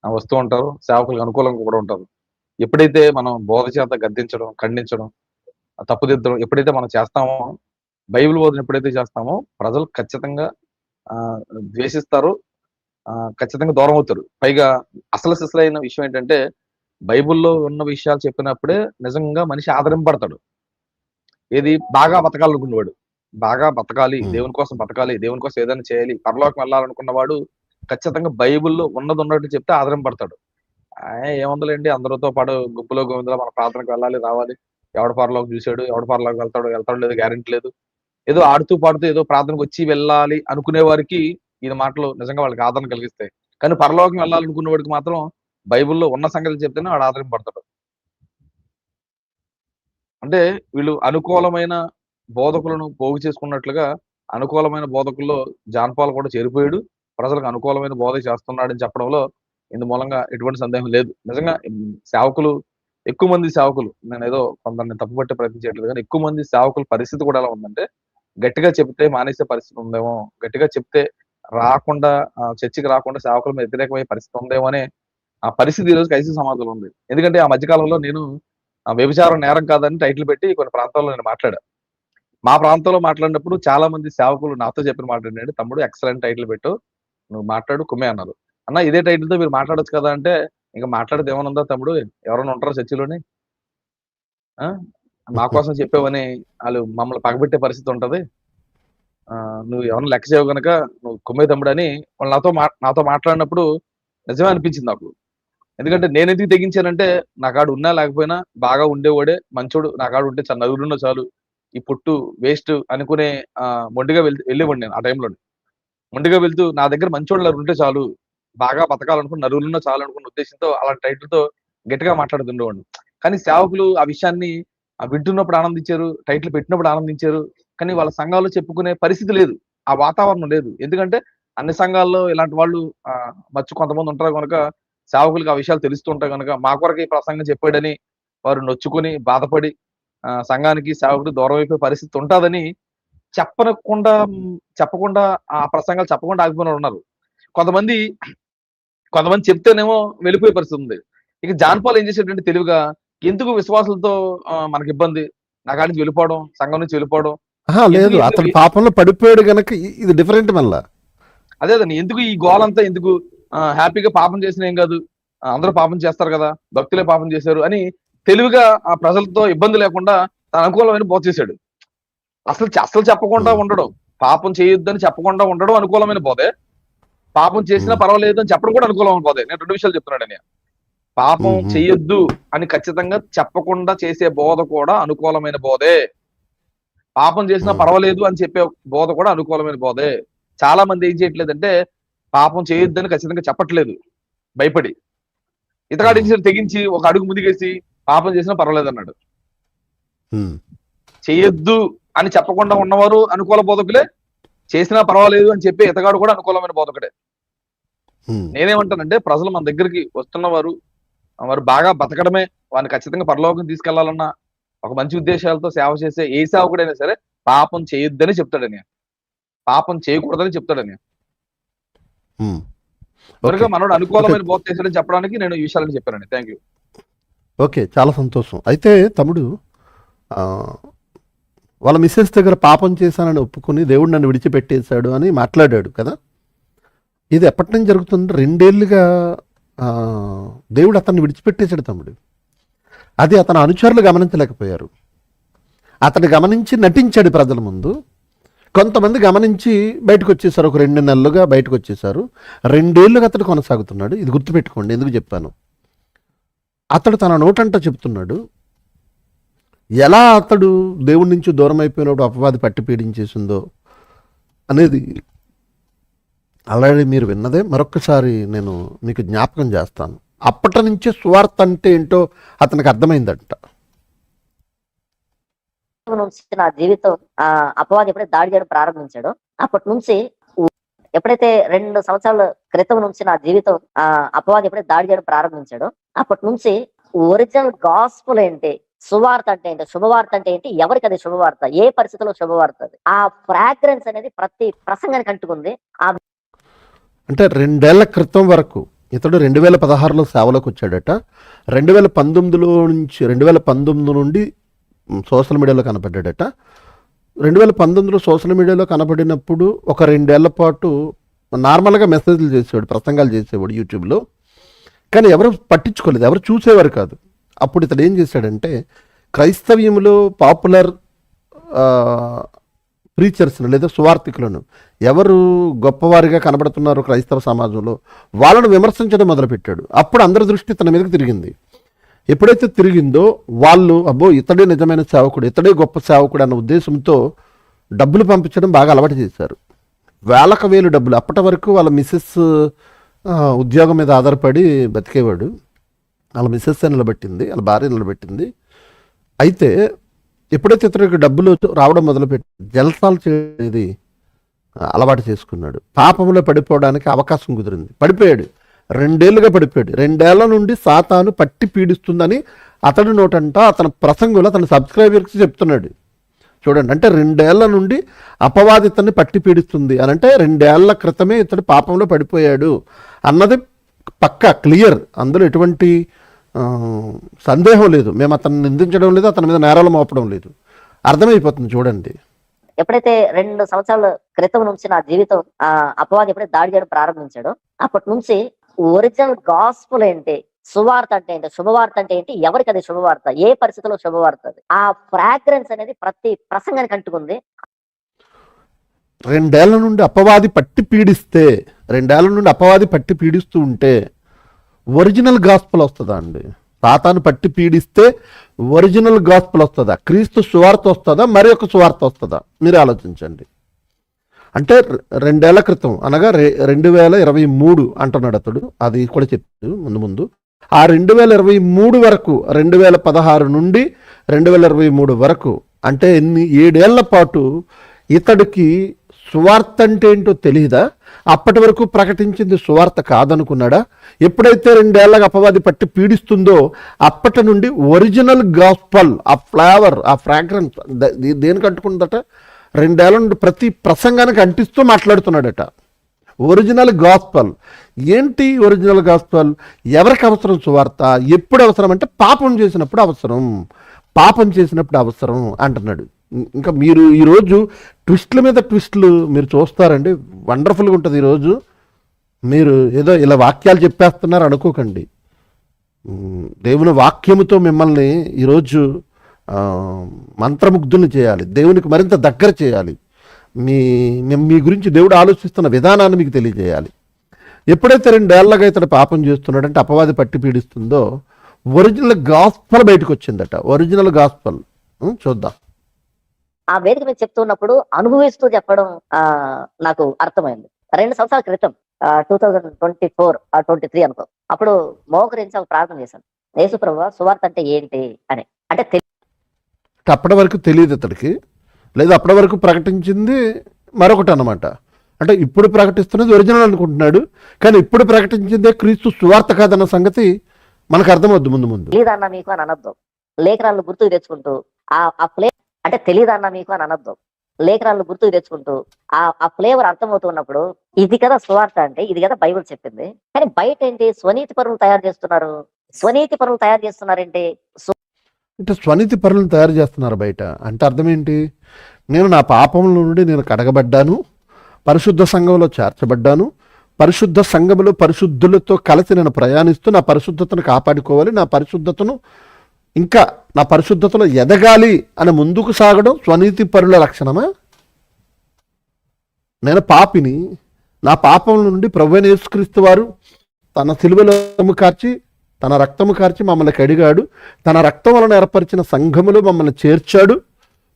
వస్తూ ఉంటారు, సేవకులకు అనుకూలంగా కూడా ఉంటారు. ఎప్పుడైతే మనం బోధ చేత గద్దించడం, ఖండించడం, తప్పుదిద్దడం ఎప్పుడైతే మనం చేస్తామో, బైబిల్ బోధన ఎప్పుడైతే చేస్తామో ప్రజలు ఖచ్చితంగా ఆ, ద్వేషిస్తారు, ఖచ్చితంగా దూరం అవుతారు. పైగా అసలు సిసలైన విషయం ఏంటంటే బైబిల్లో ఉన్న విషయాలు చెప్పినప్పుడే నిజంగా మనిషి ఆదరింపడతాడు. ఏది బాగా బతకాలనుకున్నవాడు, బాగా బతకాలి, ఉమ్, దేవుని కోసం బతకాలి, దేవుని కోసం ఏదైనా చేయాలి, పరలోకం వెళ్ళాలనుకున్నవాడు ఖచ్చితంగా బైబిల్లో ఉన్నది ఉన్నట్టు చెప్తే ఆదరింపడతాడు. ఏముందలేండి, అందరితో పాటు గుంపులో గోవిందలో మన ప్రార్థనకు వెళ్ళాలి, రావాలి, ఎవడ పరలోకి చూశాడు, ఎవడ పరలోకి వెళ్తాడు లేదు, గ్యారెంటీ లేదు, ఏదో ఆడుతూ పాడుతూ ఏదో ప్రార్థనకు వచ్చి వెళ్ళాలి అనుకునే వారికి ఈ మాటలు నిజంగా వాళ్ళకి ఆదరణ కలిగిస్తాయి. కానీ పరలోకం వెళ్ళాలనుకున్న వాడికి మాత్రం బైబిల్లో ఉన్న సంగతి చెప్తేనే వాడు ఆదరింపడతాడు. అంటే వీళ్ళు అనుకూలమైన బోధకులను పోగు చేసుకున్నట్లుగా అనుకూలమైన బోధకుల్లో జాన్ పాల్ కూడా చేరిపోయాడు. ప్రజలకు అనుకూలమైన బోధ చేస్తున్నాడని చెప్పడంలో ఇందు మూలంగా ఎటువంటి సందేహం లేదు. నిజంగా సేవకులు, ఎక్కువ మంది సేవకులు, నేను ఏదో కొందరిని తప్పుపట్టే ప్రయత్నం చేయట్లేదు, కానీ ఎక్కువ మంది సేవకుల పరిస్థితి కూడా ఎలా ఉందంటే గట్టిగా చెప్తే మానేసే పరిస్థితి ఉందేమో, గట్టిగా చెప్తే రాకుండా చర్చికి రాకుండా సేవకుల మీద వ్యతిరేకమయ్యే పరిస్థితి ఉందేమో అనే ఆ పరిస్థితి ఈ రోజు క్రైస్తవ సమాజంలో ఉంది. ఎందుకంటే ఆ మధ్యకాలంలో నేను వ్యభిచారం నేరం కాదని టైటిల్ పెట్టి కొన్ని ప్రాంతాల్లో నేను మాట్లాడా. మా ప్రాంతంలో మాట్లాడినప్పుడు చాలా మంది సేవకులు నాతో చెప్పిన మాట ఏంటంటే, తమ్ముడు ఎక్సలెంట్ టైటిల్ పెట్టు, నువ్వు మాట్లాడు కుమ్మే అన్నారు. అన్న ఇదే టైటిల్ తో మీరు మాట్లాడొచ్చు కదా అంటే, ఇంకా మాట్లాడితే ఏమనుందా తమ్ముడు, ఎవరైనా ఉంటారా చర్చిలోని, ఆ మా కోసం చెప్పావని వాళ్ళు మమ్మల్ని పగబెట్టే పరిస్థితి ఉంటది, నువ్వు ఎవరిని లెక్క చేయవు గనక నువ్వు కుమ్మే తమ్ముడు అని వాళ్ళు నాతో మాట్లాడినప్పుడు నిజమే అనిపించింది నాకు. ఎందుకంటే నేను ఎందుకు తెగించానంటే, నా కాడు ఉన్నా లేకపోయినా బాగా ఉండేవాడే మంచోడు, నా కాడు ఉంటే చాలా నలుగురున్నా చాలు, ఈ పుట్టు వేస్ట్ అనుకునే మొండిగా వెళ్ళేవాడు నేను ఆ టైంలో. మొండిగా వెళ్తూ నా దగ్గర మంచోళ్ళు ఉంటే చాలు, బాగా బతకాలనుకుని నలుగురున్నా చాలు అనుకున్న ఉద్దేశంతో అలాంటి టైటిల్తో గట్టిగా మాట్లాడుతుండేవాడిని. కానీ సేవకులు ఆ విషయాన్ని వింటున్నప్పుడు ఆనందించారు, టైటిల్ పెట్టినప్పుడు ఆనందించారు, కానీ వాళ్ళ సంఘాల్లో చెప్పుకునే పరిస్థితి లేదు, ఆ వాతావరణం లేదు. ఎందుకంటే అన్ని సంఘాల్లో ఇలాంటి వాళ్ళు కొంతమంది ఉంటారు కనుక సేవకులకు ఆ విషయాలు తెలుస్తూ ఉంటాయి కనుక మా కొరకు ఈ ప్రసంగం చెప్పాడని వారు నొచ్చుకొని బాధపడి సంఘానికి సేవకుడు దూరం అయిపోయే పరిస్థితి ఉంటుందని చెప్పకుండా ఆ ప్రసంగాలు చెప్పకుండా ఆగిపోయిన ఉన్నారు. కొంతమంది కొంతమంది చెప్తేనేమో వెళ్ళిపోయే పరిస్థితి ఉంది. ఇక జాన్ పాల్ ఏం చేసేటంటే తెలివిగా, ఎందుకు విశ్వాసులతో మనకి ఇబ్బంది, నా కాడి నుంచి వెళ్ళిపోవడం, సంఘం నుంచి వెళ్ళిపోవడం, ఎందుకు లేదు, అతడు పాపంలో పడిపోయాడు గనక ఇది డిఫరెంట్ మళ్ళా. అదే ఎందుకు ఈ గోలంతా ఎందుకు, హ్యాపీగా పాపం చేసిన ఏం కాదు, అందరూ పాపం చేస్తారు కదా, భక్తులే పాపం చేశారు అని తెలివిగా ఆ ప్రజలతో ఇబ్బంది లేకుండా తన అనుకూలమైన బోధ చేశాడు. అసలు చెప్పకుండా ఉమ్, ఉండడం, పాపం చేయొద్దని చెప్పకుండా ఉండడం అనుకూలమైన బోధే, పాపం చేసినా ఉమ్, పర్వాలేదు అని చెప్పడం కూడా అనుకూలమైన బోధే. నేను రెండు విషయాలు చెప్తున్నాడు ఆయన. పాపం ఉమ్, ఉమ్, చెయ్యొద్దు అని ఖచ్చితంగా చెప్పకుండా చేసే బోధ కూడా అనుకూలమైన బోధే, పాపం చేసినా ఉమ్, పర్వాలేదు అని చెప్పే బోధ కూడా అనుకూలమైన బోధే. చాలా మంది ఏం చేయట్లేదంటే పాపం చేయొద్దని ఖచ్చితంగా చెప్పట్లేదు, భయపడి ఇతగాడి ఉమ్, తెగించి ఒక అడుగు ముందుకేసి పాపం చేసినా పర్వాలేదు అన్నాడు. ఉమ్, చేయొద్దు అని చెప్పకుండా ఉన్నవారు అనుకూల బోధకులే, చేసినా పర్వాలేదు అని చెప్పి ఇతగాడు కూడా అనుకూలమైన బోధకుడే. ఉమ్. నేనేమంటానంటే ప్రజలు మన దగ్గరికి వస్తున్న వారు బాగా బతకడమే, వారిని ఖచ్చితంగా పరలోకం తీసుకెళ్లాలన్న ఒక మంచి ఉద్దేశాలతో సేవ చేసే ఏ సేవకుడైనా సరే పాపం చేయొద్దని చెప్తాడని, పాపం చేయకూడదని చెప్తాడని. ఉమ్. కనుక ఓకే, మనోడు ఓకే, అనుకూలమైన బోధ చేశాడని చెప్పడానికి నేను ఈ విషయాలను చెప్పానండి. Thank you. ఓకే, చాలా సంతోషం. అయితే తమ్ముడు, ఆ, వాళ్ళ మిస్సెస్ దగ్గర పాపం చేశానని ఒప్పుకొని దేవుడు నన్ను విడిచిపెట్టేశాడు అని మాట్లాడాడు కదా. ఇది ఎప్పటి నుంచి జరుగుతుంది? 2 ఏళ్ళుగా ఆ, దేవుడు అతన్ని విడిచిపెట్టేశాడు తమ్ముడు. అది అతని అనుచరులు గమనించలేకపోయారు. అతడు గమనించి నటించాడు ప్రజల ముందు. కొంతమంది గమనించి బయటకు వచ్చేసారు, ఒక 2 నెలలుగా బయటకు వచ్చేసారు. 2 ఏళ్ళుగా అతడు కొనసాగుతున్నాడు. ఇది గుర్తుపెట్టుకోండి, ఎందుకు చెప్పాను. అతడు తన నోటంట చెప్తున్నాడు, ఎలా అతడు దేవుడి నుంచి దూరం అయిపోయినప్పుడు అపవాది పట్టి పీడించేసిందో అనేది ఆల్రెడీ మీరు విన్నదే. మరొక్కసారి నేను మీకు జ్ఞాపకం చేస్తాను. అప్పటి నుంచే సువార్త అంటే ఏంటో అతనికి అర్థమైందంట. నుంచి నా జీవితం అపవాది ఎప్పుడైతే దాడి చేయడం ప్రారంభించాడో అప్పటి నుంచి, ఎప్పుడైతే 2 సంవత్సరాల క్రితం నుంచి నా జీవితం అపవాది ఎప్పుడైతే దాడి చేయడం ప్రారంభించాడో అప్పటి నుంచి ఒరిజినల్ గాస్పుల్ ఏంటి, సువార్త అంటే ఏంటి, శుభవార్త అంటే ఏంటి, ఎవరికి అది శుభవార్త, ఏ పరిస్థితిలో శుభవార్త అది, ఆ ఫ్రాగ్రెన్స్ అనేది ప్రతి ప్రసంగానికి అంటుకుంది. ఆ అంటే 2 ఏళ్ల క్రితం వరకు ఇతడు 2016లో సేవలోకి వచ్చాడట. 2019లో నుంచి 2019 నుండి సోషల్ మీడియాలో కనపడ్డాడట. 2019లో సోషల్ మీడియాలో కనపడినప్పుడు ఒక 2 ఏళ్ల పాటు నార్మల్గా మెసేజ్లు చేసేవాడు, ప్రసంగాలు చేసేవాడు యూట్యూబ్లో. కానీ ఎవరు పట్టించుకోలేదు, ఎవరు చూసేవారు కాదు. అప్పుడు ఇతడు ఏం చేశాడంటే క్రైస్తవ్యంలో పాపులర్ ప్రీచర్స్ను లేదా సువార్థికులను ఎవరు గొప్పవారిగా కనబడుతున్నారో క్రైస్తవ సమాజంలో వాళ్ళను విమర్శించడం మొదలుపెట్టాడు. అప్పుడు అందరి దృష్టి తన మీదకి తిరిగింది. ఎప్పుడైతే తిరిగిందో వాళ్ళు అబ్బో ఇతడే నిజమైన సేవకుడు, ఇతడే గొప్ప సేవకుడు అన్న ఉద్దేశంతో డబ్బులు పంపించడం బాగా అలవాటు చేశారు. వేలకు వేలు డబ్బులు. అప్పటి వరకు వాళ్ళ మిస్సెస్ ఉద్యోగం మీద ఆధారపడి బతికేవాడు. వాళ్ళ మిస్సెస్ నిలబెట్టింది, వాళ్ళ భార్య నిలబెట్టింది. అయితే ఎప్పుడైతే ఇతనికి డబ్బులు రావడం మొదలుపెట్టి జల్సాలు చేయది అలవాటు చేసుకున్నాడు. పాపంలో పడిపోవడానికి అవకాశం కుదిరింది. పడిపోయాడు, 2 ఏళ్ళుగా పడిపోయాడు. 2 ఏళ్ల నుండి సాతాను పట్టి పీడిస్తుందని అతడి నోటంట అతని ప్రసంగంలో అతని సబ్స్క్రైబర్స్ చెప్తున్నాడు. చూడండి, అంటే 2 ఏళ్ల నుండి అపవాది ఇతన్ని పట్టి పీడిస్తుంది అని అంటే 2 ఏళ్ల క్రితమే ఇతడు పాపంలో పడిపోయాడు అన్నది పక్కా క్లియర్. అందులో ఎటువంటి సందేహం లేదు. మేము అతన్ని నిందించడం లేదు, అతని మీద నేరాలు మోపడం లేదు, అర్థమైపోతుంది. చూడండి, ఎప్పుడైతే 2 సంవత్సరాల క్రితం నుంచి నా జీవితం అపవాది ఎప్పుడైతే దాడి చేయడం ప్రారంభించాడో అప్పటి నుంచి ఒరిజినల్ గాస్పుల్ ఏంటి, సువార్త అంటే ఏంటి, శుభవార్త అంటే ఏంటి, ఎవరికి అది శుభవార్త, ఏ పరిస్థితిలో శుభవార్త అది, ఆ ఫ్రాగ్రెన్స్ అనేది ప్రతి ప్రసంగానికి అంటుకుంది. 2 ఏళ్ల నుండి అపవాది పట్టి పీడిస్తే, 2 ఏళ్ల నుండి అపవాది పట్టి పీడిస్తూ ఉంటే ఒరిజినల్ గాస్పుల్ వస్తుందా అండి? సాతాను పట్టి పీడిస్తే ఒరిజినల్ గాస్పుల్ వస్తుందా? క్రీస్తు సువార్త వస్తుందా? మరి ఒక సువార్త వస్తుందా? మీరు ఆలోచించండి. అంటే 2 ఏళ్ల క్రితం అనగా 2023 అంటున్నాడు అతడు. అది కూడా చెప్పాడు ముందు. ఆ 2023 వరకు, 2016 నుండి 2023 వరకు, అంటే 7 ఏళ్ల పాటు ఇతడికి సువార్త అంటే ఏంటో తెలియదా? అప్పటి వరకు ప్రకటించింది సువార్త కాదనుకున్నాడా? ఎప్పుడైతే 2 ఏళ్ళగా అపవాది పట్టి పీడిస్తుందో అప్పటి నుండి ఒరిజినల్ గాస్పల్, ఆ ఫ్లేవర్, ఆ ఫ్రాగ్రెన్స్ దేనికి అంటుకుందట? 2 ఏళ్ల నుండి ప్రతి ప్రసంగానికి అంటిస్తూ మాట్లాడుతున్నాడట. ఒరిజినల్ గాస్పల్ ఏంటి? ఒరిజినల్ గాస్పల్ ఎవరికి అవసరం? సువార్త ఎప్పుడు అవసరం అంటే పాపం చేసినప్పుడు అవసరం, పాపం చేసినప్పుడు అవసరం అంటున్నాడు. ఇంకా మీరు ఈరోజు ట్విస్ట్ల మీద ట్విస్ట్లు మీరు చూస్తారండి, వండర్ఫుల్గా ఉంటుంది. ఈరోజు మీరు ఏదో ఇలా వాక్యాలు చెప్పేస్తున్నారు అనుకోకండి. దేవుని వాక్యముతో మిమ్మల్ని ఈరోజు మంత్రముగ్ధుల్ని చేయాలి, దేవునికి మరింత దగ్గర చేయాలి. మీ గురించి దేవుడు ఆలోచిస్తున్న విధానాన్ని మీకు తెలియజేయాలి. ఎప్పుడైతే 2 ఏళ్ళగా ఇతడు పాపం చేస్తున్నాడంటే అపవాది పట్టి పీడిస్తుందో ఒరిజినల్ గాస్పల్ బయటకు వచ్చిందట. ఒరిజినల్ గాస్పల్ చూద్దాం. ఆ వేదిక మీద చెప్తున్నప్పుడు అనుభవిస్తూ చెప్పడం నాకు అర్థమైంది. 2 సంవత్సరాల క్రితం 2024 23 అనుకో, అప్పుడు మోకరించి ఒక ప్రార్థన చేశాను. యేసు ప్రభువా, సువార్త అంటే ఏంటి అని. అంటే అప్పటి వరకు తెలియదు అతడికి, లేదా అప్పటి వరకు ప్రకటించింది మరొకటి అన్నమాట. అంటే ఇప్పుడు ప్రకటిస్తున్నది ఒరిజినల్ అనుకుంటున్నాడు, కానీ ఇప్పుడు ప్రకటించిందే క్రీస్తు సువార్త కాదన్న సంగతి మనకు అర్థమవుద్దు. ముందు తెలియదన్నా మీకు అని అనొద్దు, లేఖనాలను గుర్తుకు తెచ్చుకుంటూ అంటే తెలియదన్నా మీకు అని అనొద్దు, లేఖనాలను గుర్తుకు తెచ్చుకుంటూ ఆ ఫ్లేవర్ అర్థమవుతున్నప్పుడు ఇది కదా సువార్త అంటే, ఇది కదా బైబిల్ చెప్పింది. కానీ బయట ఏంటి? స్వనీతి పరులు తయారు చేస్తున్నారు. స్వనీతి పరులు తయారు చేస్తున్నారేంటి? అంటే స్వనీతి పరులను తయారు చేస్తున్నారు బయట. అంటే అర్థం ఏంటి? నేను నా పాపముల నుండి నేను కడగబడ్డాను, పరిశుద్ధ సంఘంలో చేర్చబడ్డాను, పరిశుద్ధ సంఘములో పరిశుద్ధులతో కలిసి నేను ప్రయాణిస్తూ నా పరిశుద్ధతను కాపాడుకోవాలి, నా పరిశుద్ధతను ఇంకా నా పరిశుద్ధతలో ఎదగాలి అని ముందుకు సాగడం స్వనీతి పరుల లక్షణమా? నేను పాపిని, నా పాపం నుండి ప్రభువైన యేసుక్రీస్తు వారు తన సిలువలో కార్చి, తన రక్తము కార్చి మమ్మల్ని కడిగాడు, తన రక్తం వలన ఏర్పరిచిన సంఘములో మమ్మల్ని చేర్చాడు.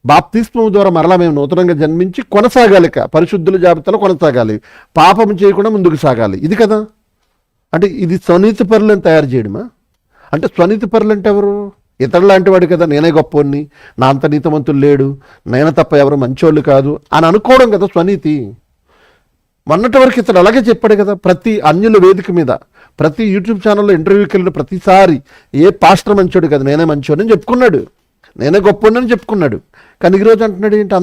బాప్తిస్మం ద్వారా మరలా మేము నూతనంగా జన్మించి కొనసాగాలి, పరిశుద్ధుల జాబితాలో కొనసాగాలి, పాపం చేయకుండా ముందుకు సాగాలి. ఇది కదా. అంటే ఇది స్వనీతి పరులను తయారు చేయడమా? అంటే స్వనీతి పరులు అంటే ఎవరు? ఇతడు లాంటి వాడు కదా, నేనే గొప్పవాడిని, నా అంత నీతిమంతులు లేడు, నేను తప్ప ఎవరు మంచోళ్ళు కాదు అని అనుకోవడం కదా స్వనీతి. మొన్నటి వరకు ఇతడు అలాగే చెప్పాడు కదా. ప్రతి అన్యుల వేదిక మీద, ప్రతి యూట్యూబ్ ఛానల్లో ఇంటర్వ్యూకి వెళ్ళిన ప్రతిసారి ఏ పాస్టర్ మంచోడు కదా, నేనే మంచోడని చెప్పుకున్నాడు, నేనే గొప్పని చెప్పుకున్నాడు. కానీ ఈరోజు అంటున్నాడు ఏంటి,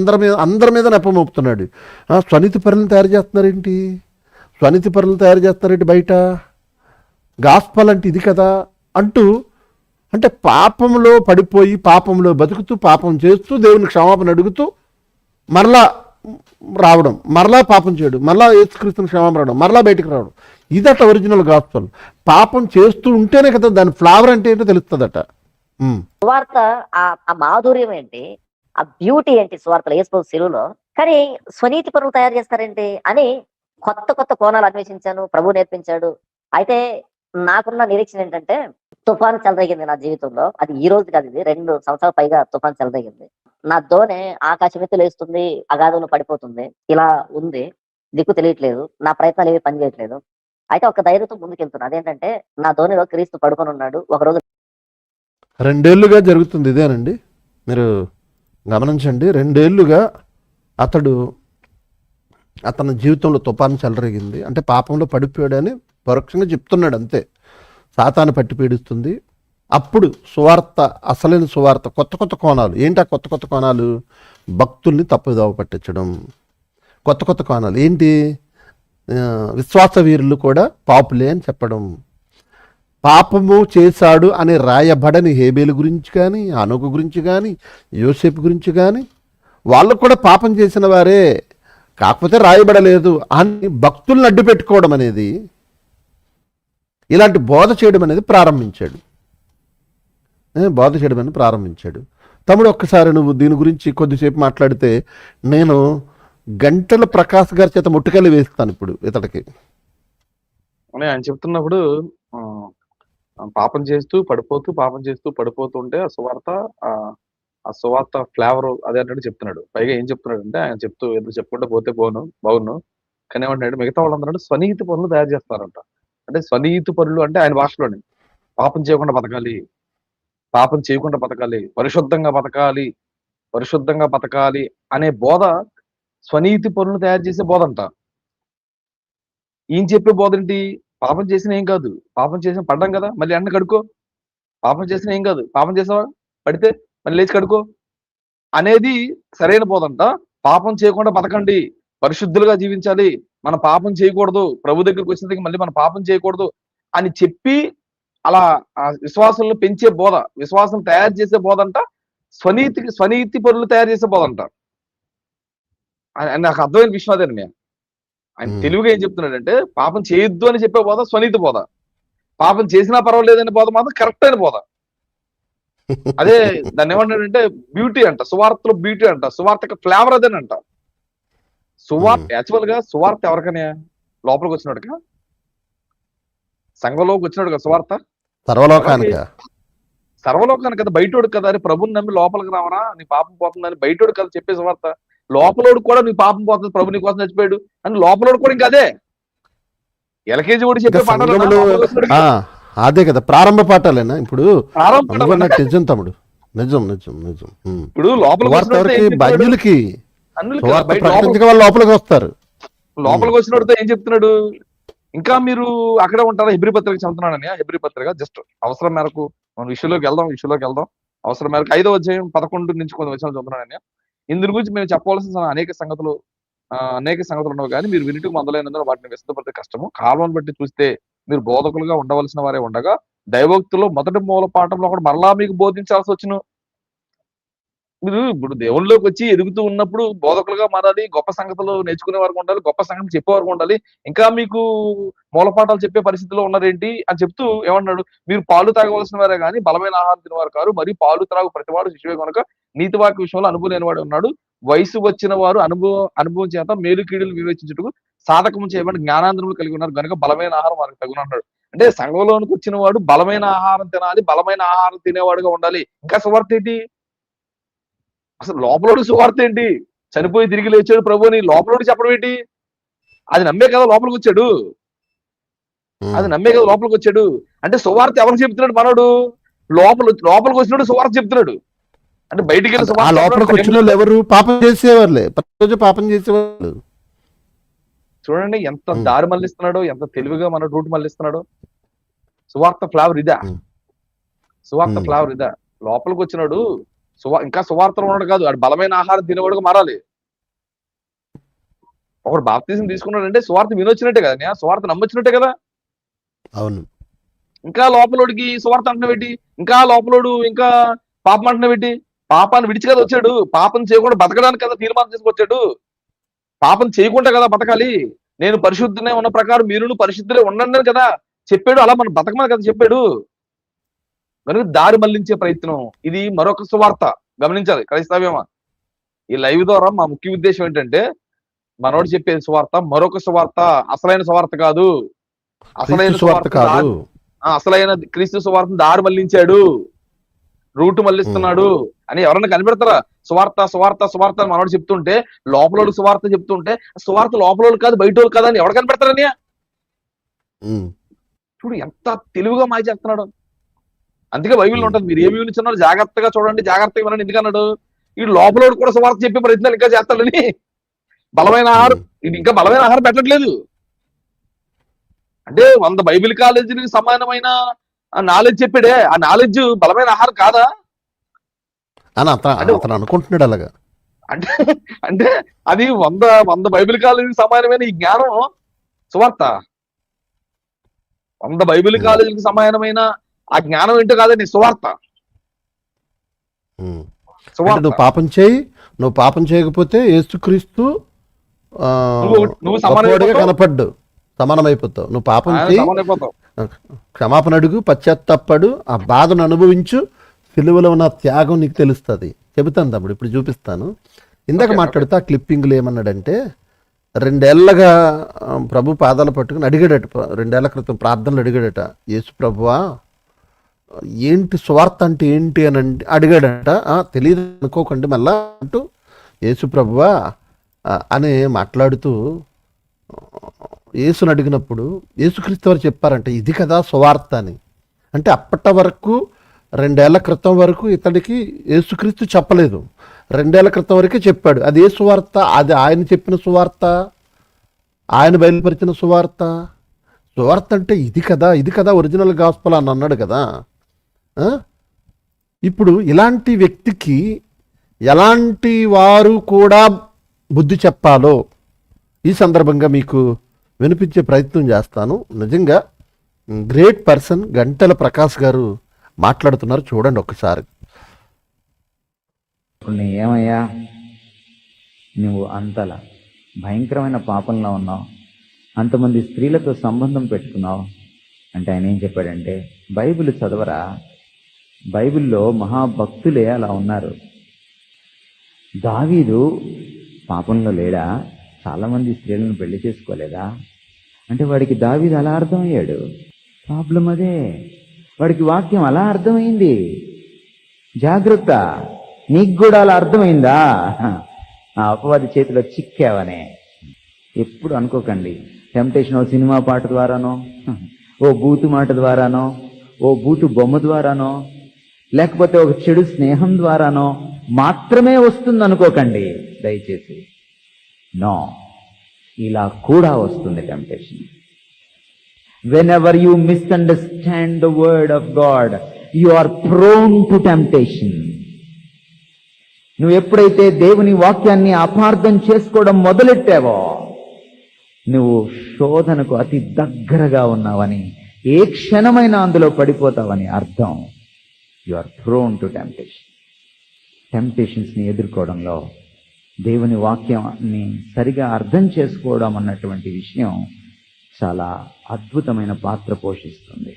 అందరి మీద నెపం మోపుతున్నాడు. స్వనీతి పరులను తయారు చేస్తున్నారేంటి, స్వనీతి పరులను తయారు చేస్తున్నారేంటి బయట, గాస్పల్ అంటే ఇది కదా అంటూ, అంటే పాపంలో పడిపోయి పాపంలో బతుకుతూ పాపం చేస్తూ దేవుని క్షమాపణ అడుగుతూ మరలా రావడం, మరలా పాపం చేయడం, మరలా యేసుక్రీస్తుని క్షమాపణ రావడం, మరలా బయటకు రావడం, ఇదట ఒరిజినల్ గాస్పల్. పాపం చేస్తూ ఉంటేనే కదా దాని ఫ్లేవర్ అంటే ఏంటో తెలుస్తుందట. సువార్త ఆ మాధుర్యం ఏంటి, ఆ బ్యూటీ ఏంటి సువార్తలో, యేసు శిలువలో. కానీ స్వనీతి పరులు తయారు చేస్తారేంటి అని కొత్త కొత్త కోణాలు అన్వేషించాను, ప్రభు నేర్పించాడు. అయితే నాకున్న నిరీక్షణ ఏంటంటే, తుఫాను చెలరేగింది నా జీవితంలో. అది ఈ రోజు కాదు, ఇది 2 సంవత్సరాల పైగా తుఫాను చెలరేగింది. నా దోణి ఆకాశం ఎత్తు లేస్తుంది, అగాధంలో పడిపోతుంది, ఇలా ఉంది, దిక్కు తెలియట్లేదు, నా ప్రయత్నాలు ఏవి పని చేయట్లేదు. అయితే ఒక ధైర్యంతో ముందుకెళ్తున్నా. అదేంటంటే నా దోణిలో క్రీస్తు పడుకొని ఉన్నాడు. ఒక రోజు 2 ఏళ్ళుగా జరుగుతుంది ఇదేనండి, మీరు గమనించండి. 2 ఏళ్ళుగా అతని జీవితంలో తుఫాను చెలరేగింది. అంటే పాపంలో పడిపోయాడని పరోక్షంగా చెప్తున్నాడు అంతే. సాతాను పట్టి పీడిస్తుంది. అప్పుడు సువార్త, అసలైన సువార్త, కొత్త కొత్త కోణాలు ఏంటి, ఆ కొత్త కొత్త కోణాలు భక్తుల్ని తప్పుదోవ పట్టించడం. కొత్త కొత్త కోణాలు ఏంటి, విశ్వాస వీరులు కూడా పాపులే అని చెప్పడం. పాపము చేశాడు అని రాయబడని హేబేలు గురించి కానీ, హనోకు గురించి కానీ, యోసేపు గురించి కానీ, వాళ్ళు కూడా పాపం చేసిన వారే, కాకపోతే రాయబడలేదు అని భక్తుల్ని అడ్డు పెట్టుకోవడం అనేది, ఇలాంటి బోధ చేయడం అనేది ప్రారంభించాడు. తమ్ముడు, ఒక్కసారి నువ్వు దీని గురించి కొద్దిసేపు మాట్లాడితే నేను గంటల ప్రకాష్ గారి చేత ముట్టుకెళ్ళి వేస్తాను ఇప్పుడు ఇతడికి. ఆయన చెప్తున్నప్పుడు పాపం చేస్తూ పడిపోతుంటే ఆ సువార్త ఫ్లేవర్ అదే అన్నట్టు చెప్తున్నాడు. పైగా ఏం చెప్తున్నాడు అంటే, ఆయన ఎదురు చెప్పుకుంటే పోతే బాగును, కానీ ఏమంటాడు, మిగతా వాళ్ళందరూ స్వనీతి పనులు తయారు చేస్తారంట. అంటే స్వనీతి పనులు అంటే ఆయన భాషలోని పాపం చేయకుండా బతకాలి, పరిశుద్ధంగా బతకాలి అనే బోధ స్వనీతి పనులు తయారు చేసే బోధ అంట. ఈయన చెప్పే బోధ ఏంటి, పాపం చేసిన ఏం కాదు, పాపం చేసిన పడ్డాం కదా మళ్ళీ అన్న కడుకో, పాపం చేసిన ఏం కాదు, పాపం చేసావా పడితే మళ్ళీ లేచి కడుకో అనేది సరైన బోధ అంట. పాపం చేయకుండా బతకండి, పరిశుద్ధులుగా జీవించాలి, మన పాపం చేయకూడదు, ప్రభు దగ్గరికి వచ్చిన దగ్గర మళ్ళీ మన పాపం చేయకూడదు అని చెప్పి అలా విశ్వాసంలో పెంచే బోధ, విశ్వాసం తయారు చేసే బోధ అంట. స్వనీతి పనులు తయారు చేసే బోధ అంట. నాకు అర్థమైన విషయం అదేనండి. ఆయన తెలుగుగా ఏం చెప్తున్నాడంటే, పాపం చేయొద్దు అని చెప్పే బోధ స్వనీతి బోధ, పాపం చేసినా పర్వాలేదనే బోధ మాత్రం కరెక్ట్ అయిన బోధ. అదే దాన్ని ఏమంటాడంటే బ్యూటీ అంట, సువార్తలో బ్యూటీ అంట, సువార్తకి ఫ్లేవర్ అదేనంట. యాక్చువల్ గా సువార్త ఎవరికనే, లోపలికి వచ్చినట్టుగా, సంఘంలోకి వచ్చినట్టుగా సువార్త సర్వలోకానికి కదా, బయటోడు కదా. అని ప్రభుని నమ్మి లోపలికి రావరా, నీ పాపం పోతుందని బయటోడు కదా చెప్పే సువార్త. లోపలోడు కూడా నీ పాపం పోతుంది, ప్రభు నీ కోసం చచ్చిపోయాడు అని లోపలోడు కూడా ఇంకా అదే. ఎల్కేజీ కూడా చెప్పే అదే కదా ప్రారంభ పాఠాలేనా ఇప్పుడు. నిజం తమ్ముడు, నిజం. ఇప్పుడు లోపలికి లోపలికి వస్తారు. లోపలికి వచ్చినోడితో ఏం చెప్తున్నాడు, ఇంకా మీరు అక్కడే ఉంటారా, హెబ్రీ పత్రిక చదువుతున్నాడని. హెబ్రీ పత్రిక జస్ట్ అవసరం మేరకు మనం విషయంలోకి వెళ్దాం. అవసరం మేరకు 5వ అధ్యాయం 11 నుంచి కొన్ని వచనాలు చదువుతున్నాడని. ఇందుని గురించి మేము చెప్పవలసిన అనేక సంగతులు ఉండవు, కానీ మీరు వినిటికి మొదలైనందున వాటిని విశదపడితే కష్టము. కాలం బట్టి చూస్తే మీరు బోధకులుగా ఉండవలసిన వారే ఉండగా, దైవోక్తులో మొదటి మూల పాఠంలో కూడా మరలా మీకు బోధించాల్సి వచ్చును. మీరు ఇప్పుడు దేవుళ్ళలోకి వచ్చి ఎదుగుతూ ఉన్నప్పుడు బోధకులుగా మారాలి, గొప్ప సంగతులు నేర్చుకునే వరకు ఉండాలి, గొప్ప సంగతి చెప్పే వరకు ఉండాలి. ఇంకా మీకు మూలపాఠాలు చెప్పే పరిస్థితిలో ఉన్నారేంటి అని చెప్తూ ఏమన్నాడు, మీరు పాలు తాగవలసిన వారే కానీ బలమైన ఆహారం తినవారు కారు, మరియు పాలు త్రాగు ప్రతివాడు శిశువే కనుక నీతి వాక్య విషయంలో అనుభవం లేనివాడు ఉన్నాడు. వయసు వచ్చిన వారు అనుభవం చేత మేలు కీడులు వివేచించుటకు సాధకము చేయబడి జ్ఞానాంధ్రములు కలిగి ఉన్నారు కనుక బలమైన ఆహారం వారికి తగున అన్నాడు. అంటే సంఘంలోనికి వచ్చిన వాడు బలమైన ఆహారం తినాలి, బలమైన ఆహారం తినేవాడుగా ఉండాలి. ఇంకా సువార్త ఏంటి, అసలు లోపలోడు సువార్త ఏంటి, చనిపోయి తిరిగి లేచాడు ప్రభు అని లోపలోడు చెప్పడం ఏంటి, అది నమ్మే కదా లోపలికి వచ్చాడు. అంటే సువార్త ఎవరికి చెప్తున్నాడు, మనోడు లోపలికి వచ్చినాడు సువార్త చెప్తున్నాడు. అంటే బయటికి వెళ్ళి లోపలికి వచ్చిన వాళ్ళు ఎవరు, పాపం చేసేవాళ్ళే, ప్రతిరోజు పాపం చేసేవాళ్ళు. చూడండి ఎంత దారి మళ్ళిస్తున్నాడో, ఎంత తెలివిగా మన రూట్ మళ్ళిస్తున్నాడో. సువార్త ఫ్లేవర్ ఇదా? ఉమ్. సువార్త ఉమ్. ఫ్లేవర్ ఇదా? లోపలికి వచ్చినాడు ఇంకా సువార్తలో ఉన్నాడు కాదు, వాడు బలమైన ఆహారం తినేవాడుగా మారాలి. ఒకడు బాప్తిజం తీసుకున్నాడంటే సువార్త వినొచ్చినట్టే కదా, నేను సువార్త నమ్మొచ్చినట్టే కదా. అవును. ఇంకా లోపలోడికి సువార్త అంటున్నా పెట్టి, ఇంకా లోపలోడు ఇంకా పాపం అంటున్నా పెట్టి, పాపాన్ని విడిచి కదా వచ్చాడు, పాపం చేయకుండా బతకడానికి కదా తీర్మానం చేసుకొచ్చాడు. పాపం చేయకుండా కదా బతకాలి, నేను పరిశుద్ధనే ఉన్న ప్రకారం మీరును పరిశుద్ధులే ఉండండి అని కదా చెప్పాడు. అలా మనం బతకమని కదా చెప్పాడు. కనుక దారి మళ్లించే ప్రయత్నం ఇది మరొక సువార్త. గమనించాలి క్రైస్తవ్యమా. ఈ లైవ్ ద్వారా మా ముఖ్య ఉద్దేశం ఏంటంటే, మనోడు చెప్పే సువార్త మరొక సువార్త, అసలైన సువార్త కాదు. అసలైన క్రీస్తు సువార్త కాదు. అసలైన క్రీస్తు సువార్తను దారి మళ్లించాడు, రూట్ మళ్లిస్తున్నాడు అని ఎవరన్నా కనిపెడతారా? సువార్త సువార్త సువార్త అని మనోడు చెప్తుంటే, లోపలోడు సువార్త చెప్తుంటే, సువార్త లోపలోడు కాదు బయటోడు కాదు అని ఎవరు కనిపెడతారని? ఉమ్. చూడు ఎంత తెలివిగా మాయ చేస్తున్నాడు. అందుకే బైబిల్ ఉంటుంది, మీరు ఏమి వినిచున్నారో జాగ్రత్తగా చూడండి, జాగ్రత్తగా వినండి. ఎందుకన్నాడు? ఈ లోపలోడు కూడా సువార్త చెప్పే ప్రయత్నాలు ఇంకా చేస్తాడని. బలమైన ఆహారం, ఇది ఇంకా బలమైన ఆహారం పెట్టట్లేదు. అంటే 100 బైబిల్ కాలేజీలకు సమానమైన నాలెడ్జ్ చెప్పాడే, ఆ నాలెడ్జ్ బలమైన ఆహారం కాదా అని అతను అనుకుంటున్నాడు అలాగా. అంటే అంటే అది 100 బైబిల్ కాలేజీకి సమానమైన ఈ జ్ఞానం సువార్త. 100 బైబిల్ కాలేజీలకు సమానమైన ఆ జ్ఞానం ఏంటో కాదండి సువార్త. ఉమ్. అంటే నువ్వు పాపం చేయకపోతే యేసుక్రీస్తు నువ్వు గొప్పవాడిగా కనపడ్డు, సమానమైపోతావు. నువ్వు పాపం చేయి, సమానమైపోతావు, క్షమాపణ అడుగు, పశ్చాత్తాపడు, ఆ బాధను అనుభవించు, సిలువలో ఉన్న త్యాగం నీకు తెలుస్తుంది. చెబుతాను తమ్ముడు, ఇప్పుడు చూపిస్తాను. ఇందాక మాట్లాడుతూ ఆ క్లిప్పింగ్లు ఏమన్నాడంటే, 2 ఏళ్ళగా ప్రభు పాదాలు పట్టుకుని అడిగాడట, 2 ఏళ్ల క్రితం ప్రార్థనలు అడిగాడట, యేసు ప్రభువా ఏంటి స్వార్థ అంటే ఏంటి అని అడిగాడట. తెలియదు అనుకోకండి మళ్ళా అంటూ, యేసు ప్రభువా అని మాట్లాడుతూ యేసుని అడిగినప్పుడు యేసుక్రీస్తు వారు చెప్పారంట, ఇది కదా సువార్త అని. అంటే అప్పటి వరకు 2 ఏళ్ల క్రితం వరకు ఇతడికి యేసుక్రీస్తు చెప్పలేదు, 2 ఏళ్ల క్రితం వరకే చెప్పాడు. అది ఏ సువార్త? అది ఆయన చెప్పిన సువార్త, ఆయన బయలుపరిచిన సువార్త. సువార్త అంటే ఇది కదా ఒరిజినల్ గాస్పల్ అని అన్నాడు కదా. ఇప్పుడు ఇలాంటి వ్యక్తికి ఎలాంటి వారు కూడా బుద్ధి చెప్పాలో ఈ సందర్భంగా మీకు వినిపించే ప్రయత్నం చేస్తాను. నిజంగా గ్రేట్ పర్సన్ గంటెల ప్రకాష్ గారు మాట్లాడుతున్నారు, చూడండి ఒక్కసారి. ఏమయ్యా, నువ్వు అంతలా భయంకరమైన పాపంలో ఉన్నావు, అంతమంది స్త్రీలతో సంబంధం పెట్టుకున్నావు అంటే ఆయన ఏం చెప్పాడంటే, బైబిల్ చదవరా, బైబిల్లో మహాభక్తులే అలా ఉన్నారు. దావీదు పాపంలో లేడా? చాలామంది స్త్రీలను పెళ్లి చేసుకోలేదా? అంటే వాడికి దావీదు అలా అర్థమయ్యాడు. ప్రాబ్లం అదే, వాడికి వాక్యం అలా అర్థమైంది. జాగ్రత్త, నీకు కూడా అలా అర్థమైందా? ఆ అపవాది చేతిలో చిక్కావనే. ఎప్పుడు అనుకోకండి టెంప్టేషన్ ఓ సినిమా పాట ద్వారానో, ఓ బూతు మాట ద్వారానో, ఓ బూతు బొమ్మ ద్వారానో, లేకపోతే ఒక చెడు స్నేహం ద్వారానో మాత్రమే వస్తుంది అనుకోకండి దయచేసి. నో, ఇలా కూడా వస్తుంది temptation. whenever you misunderstand the word of God, you are prone to temptation. నువ్వు ఎప్పుడైతే దేవుని వాక్యాన్ని అపార్థం చేసుకోవడం మొదలెట్టావో, నువ్వు శోధనకు అతి దగ్గరగా ఉన్నావని, ఏ క్షణమైనా అందులో పడిపోతావని అర్థం. You are prone to temptation. టెంప్టేషన్స్ని ఎదుర్కోవడంలో దేవుని వాక్యాన్ని సరిగా అర్థం చేసుకోవడం అన్నటువంటి విషయం చాలా అద్భుతమైన పాత్ర పోషిస్తుంది.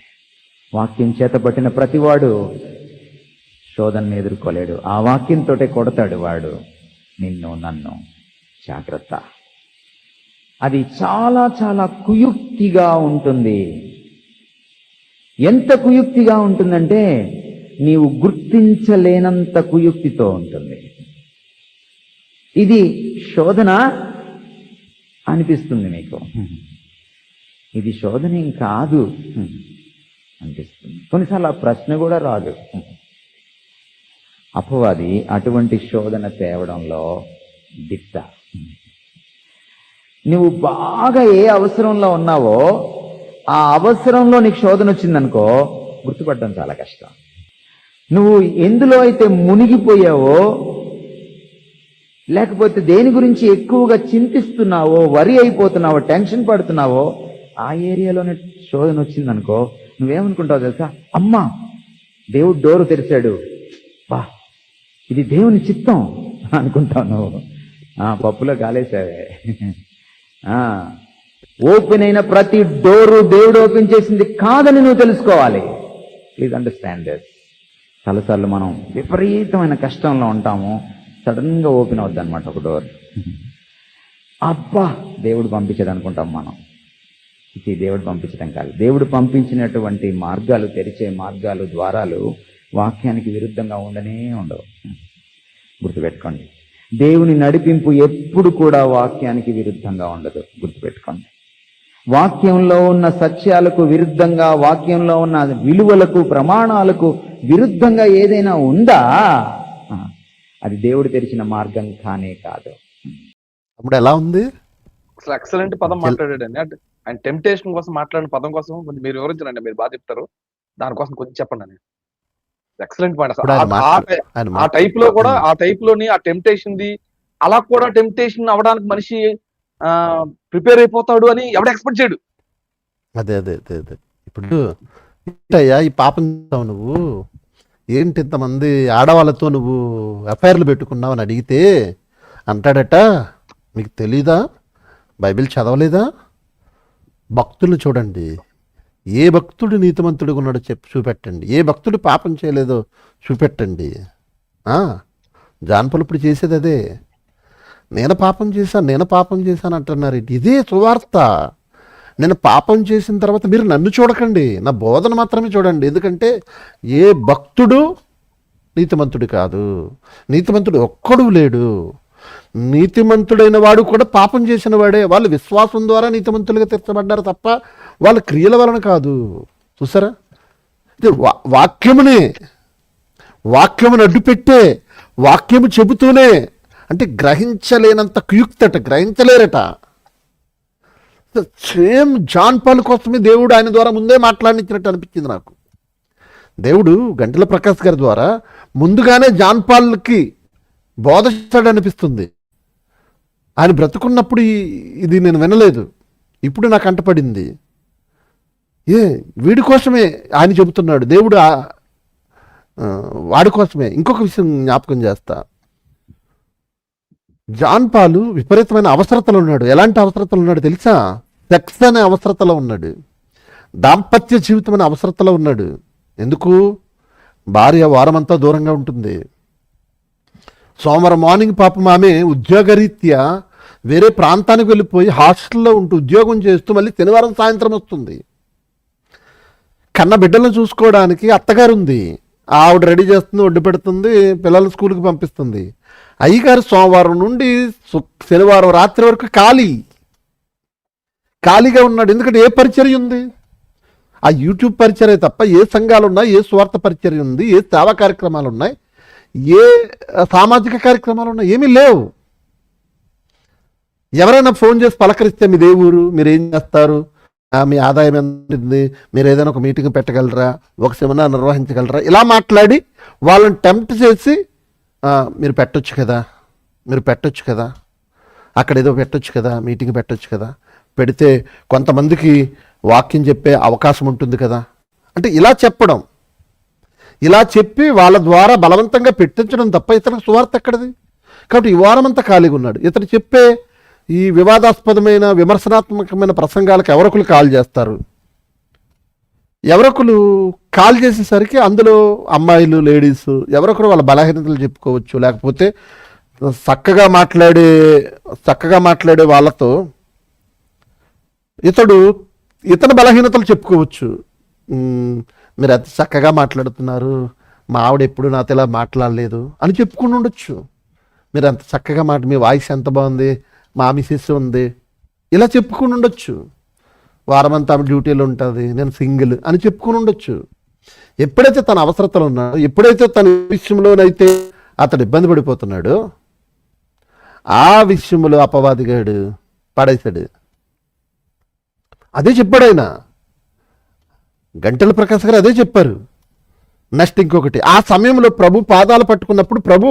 వాక్యం చేతపట్టిన ప్రతివాడు శోధనని ఎదుర్కోలేడు. ఆ వాక్యంతోటే కొడతాడు వాడు నిన్ను నన్ను. జాగ్రత్త. అది చాలా చాలా కుయుక్తిగా ఉంటుంది. ఎంత కుయుక్తిగా ఉంటుందంటే నీవు గుర్తించలేనంత కుయుక్తితో ఉంటుంది. ఇది శోధన అనిపిస్తుంది నీకు, ఇది శోధన ఏం కాదు అనిపిస్తుంది. కొన్నిసార్లు ఆ ప్రశ్న కూడా రాదు. అపవాది అటువంటి శోధన తేవడంలో దిట్ట. నువ్వు బాగా ఏ అవసరంలో ఉన్నావో ఆ అవసరంలో నీకు శోధన వచ్చిందనుకో, గుర్తుపట్టడం చాలా కష్టం. నువ్వు ఎందులో అయితే మునిగిపోయావో, లేకపోతే దేని గురించి ఎక్కువగా చింతిస్తున్నావో, వరి అయిపోతున్నావో, టెన్షన్ పడుతున్నావో, ఆ ఏరియాలోనే శోధన వచ్చిందనుకో, నువ్వేమనుకుంటావు తెలుసా? అమ్మా, దేవుడు డోరు తెరిచాడు, బా ఇది దేవుని చిత్తం అనుకుంటావు నువ్వు. పప్పులో కాలేసావే. ఓపెన్ అయిన ప్రతి డోరు దేవుడు ఓపెన్ చేసింది కాదని నువ్వు తెలుసుకోవాలి. Please understand this. చాలాసార్లు మనం విపరీతమైన కష్టంలో ఉంటాము, సడన్ గా ఓపెన్ అవుద్ది అనమాట ఒక డోర్. అబ్బా దేవుడు పంపించాడు అనుకుంటాం మనం. ఇది దేవుడు పంపించడం కాదు. దేవుడు పంపించినటువంటి మార్గాలు, తెరిచే మార్గాలు, ద్వారాలు వాక్యానికి విరుద్ధంగా ఉండనే ఉండవు. గుర్తుపెట్టుకోండి, దేవుని నడిపింపు ఎప్పుడు కూడా వాక్యానికి విరుద్ధంగా ఉండదు. గుర్తుపెట్టుకోండి, వాక్యంలో ఉన్న సత్యాలకు విరుద్ధంగా, వాక్యంలో ఉన్న విలువలకు, ప్రమాణాలకు విరుద్ధంగా ఏదైనా ఉందా, అది దేవుడు తెరిచిన మార్గం కానే కాదు. అప్పుడు ఎలా ఉంది? అసలు ఎక్సలెంట్ పదం మాట్లాడాడండి. అంటే ఆయన టెంప్టేషన్ కోసం మాట్లాడిన పదం కోసం కొంచెం మీరు వివరించండి. మీరు బాగా చెప్తారు, దానికోసం కొంచెం చెప్పండి అని. Excellent point. ఇప్పుడు ఆయన ఆ టైప్ లో కూడా, ఆ టైప్ లోని ఆ టెంప్టేషన్ ది అలా కూడా టెంప్టేషన్ అవడానికి మనిషి ప్రిపేర్ అయిపోతాడు అని ఎవడు ఎక్స్పెక్ట్ చేయడు. అదే అదే అదే అదే. ఇప్పుడు ఏంటయ్యా ఈ పాపం చేస్తావు నువ్వు, ఏంటి ఇంతమంది ఆడవాళ్ళతో నువ్వు ఎఫ్ఐఆర్లు పెట్టుకున్నావు అని అడిగితే అంటాడట, మీకు తెలీదా, బైబిల్ చదవలేదా? భక్తులు చూడండి, ఏ భక్తుడు నీతిమంతుడిగా ఉన్నాడో చూపెట్టండి, ఏ భక్తుడు పాపం చేయలేదో చూపెట్టండి. జానపలు ఇప్పుడు చేసేది అదే, నేను పాపం చేశాను అంటున్నారు. ఇదే సువార్త. నేను పాపం చేసిన తర్వాత మీరు నన్ను చూడకండి, నా బోధన మాత్రమే చూడండి. ఎందుకంటే ఏ భక్తుడు నీతిమంతుడు కాదు, నీతిమంతుడు ఒక్కడు లేడు. నీతిమంతుడైన వాడు కూడా పాపం చేసిన వాడే. వాళ్ళు విశ్వాసం ద్వారా నీతిమంతులుగా తీర్చబడ్డారు తప్ప వాళ్ళ క్రియల వలన కాదు. చూసారా, ఇది వాక్యమును అడ్డుపెట్టే, వాక్యము చెబుతూనే, అంటే గ్రహించలేనంత కుయుక్తట, గ్రహించలేరట. సేమ్ జాన్ పాల్ కోసమే దేవుడు ఆయన ద్వారా ముందే మాట్లాడించినట్టు అనిపించింది నాకు. దేవుడు గంటల ప్రకాష్ గారి ద్వారా ముందుగానే జాన్ పాల్కి బోధ చేస్తాడు అనిపిస్తుంది. ఆయన బ్రతుకున్నప్పుడు ఇది నేను వినలేదు, ఇప్పుడు నాకు అంటపడింది. వీడి కోసమే ఆయన చెబుతున్నాడు దేవుడు, వాడి కోసమే. ఇంకొక విషయం జ్ఞాపకం చేస్తా, జాన్ పాలు విపరీతమైన అవసరతలో ఉన్నాడు. ఎలాంటి అవసరతలు ఉన్నాడు తెలుసా? సెక్స్ అనే అవసరతలో ఉన్నాడు, దాంపత్య జీవితం అనే అవసరతలో ఉన్నాడు. ఎందుకు? భార్య వారమంతా దూరంగా ఉంటుంది. సోమవారం మార్నింగ్ పాపం ఆమె ఉద్యోగరీత్యా వేరే ప్రాంతానికి వెళ్ళిపోయి హాస్టల్లో ఉంటూ ఉద్యోగం చేస్తూ మళ్ళీ శనివారం సాయంత్రం వస్తుంది. కన్న బిడ్డలను చూసుకోవడానికి అత్తగారు ఉంది, ఆవిడ రెడీ చేస్తుంది, ఒడ్డు పెడుతుంది, పిల్లలు స్కూల్కి పంపిస్తుంది. అయ్యగారు సోమవారం నుండి శనివారం రాత్రి వరకు ఖాళీగా ఉన్నాడు. ఎందుకంటే ఏ పరిచర్య ఉంది? ఆ యూట్యూబ్ పరిచర్య తప్ప ఏ సంఘాలు ఉన్నాయి, ఏ స్వార్థ పరిచర్య ఉంది, ఏ సేవా కార్యక్రమాలు ఉన్నాయి, ఏ సామాజిక కార్యక్రమాలు ఉన్నాయి? ఏమీ లేవు. ఎవరైనా ఫోన్ చేసి పలకరిస్తే మీ దేవురు, మీరు ఏం చేస్తారు, మీ ఆదాయం ఎంత ఉంది, మీరు ఏదైనా ఒక మీటింగ్ పెట్టగలరా, ఒక సెమినార్ నిర్వహించగలరా, ఇలా మాట్లాడి వాళ్ళని టెంప్ట్ చేసి మీరు పెట్టొచ్చు కదా, అక్కడ ఏదో పెట్టొచ్చు కదా, మీటింగ్ పెట్టొచ్చు కదా, పెడితే కొంతమందికి వాక్యం చెప్పే అవకాశం ఉంటుంది కదా, అంటే ఇలా చెప్పడం, ఇలా చెప్పి వాళ్ళ ద్వారా బలవంతంగా పెట్టించడం తప్ప ఇతనికి సువార్త ఎక్కడిది? కాబట్టి ఈ వారమంతా ఖాళీగా ఉన్నాడు. ఇతను చెప్పే ఈ వివాదాస్పదమైన విమర్శనాత్మకమైన ప్రసంగాలకు ఎవరొకరు కాల్ చేస్తారు. ఎవరొకరు కాల్ చేసేసరికి అందులో అమ్మాయిలు, లేడీస్ ఎవరొకరు వాళ్ళ బలహీనతలు చెప్పుకోవచ్చు, లేకపోతే చక్కగా మాట్లాడే వాళ్ళతో ఇతని బలహీనతలు చెప్పుకోవచ్చు. మీరు అతి చక్కగా మాట్లాడుతున్నారు, మా ఆవిడ ఎప్పుడు నాతో ఇలా మాట్లాడలేదు అని చెప్పుకుని ఉండొచ్చు. మీరు అంత చక్కగా మీ వాయిస్ ఎంత బాగుంది, మా మిసెస్ ఉంది, ఇలా చెప్పుకుని ఉండొచ్చు. వారమంతా ఆమె డ్యూటీలో ఉంటుంది, నేను సింగిల్ అని చెప్పుకుని ఉండొచ్చు. ఎప్పుడైతే తన అవసరతలు ఉన్నాడో, ఎప్పుడైతే తన విషయంలోనైతే అతడు ఇబ్బంది పడిపోతున్నాడో, ఆ విషయంలో అపవాదిగాడు పడేశాడు. అదే చెప్పాడు ఆయన, గంటెల ప్రకాశ్ గారు అదే చెప్పారు. నెక్స్ట్ ఇంకొకటి, ఆ సమయంలో ప్రభు పాదాలు పట్టుకున్నప్పుడు ప్రభు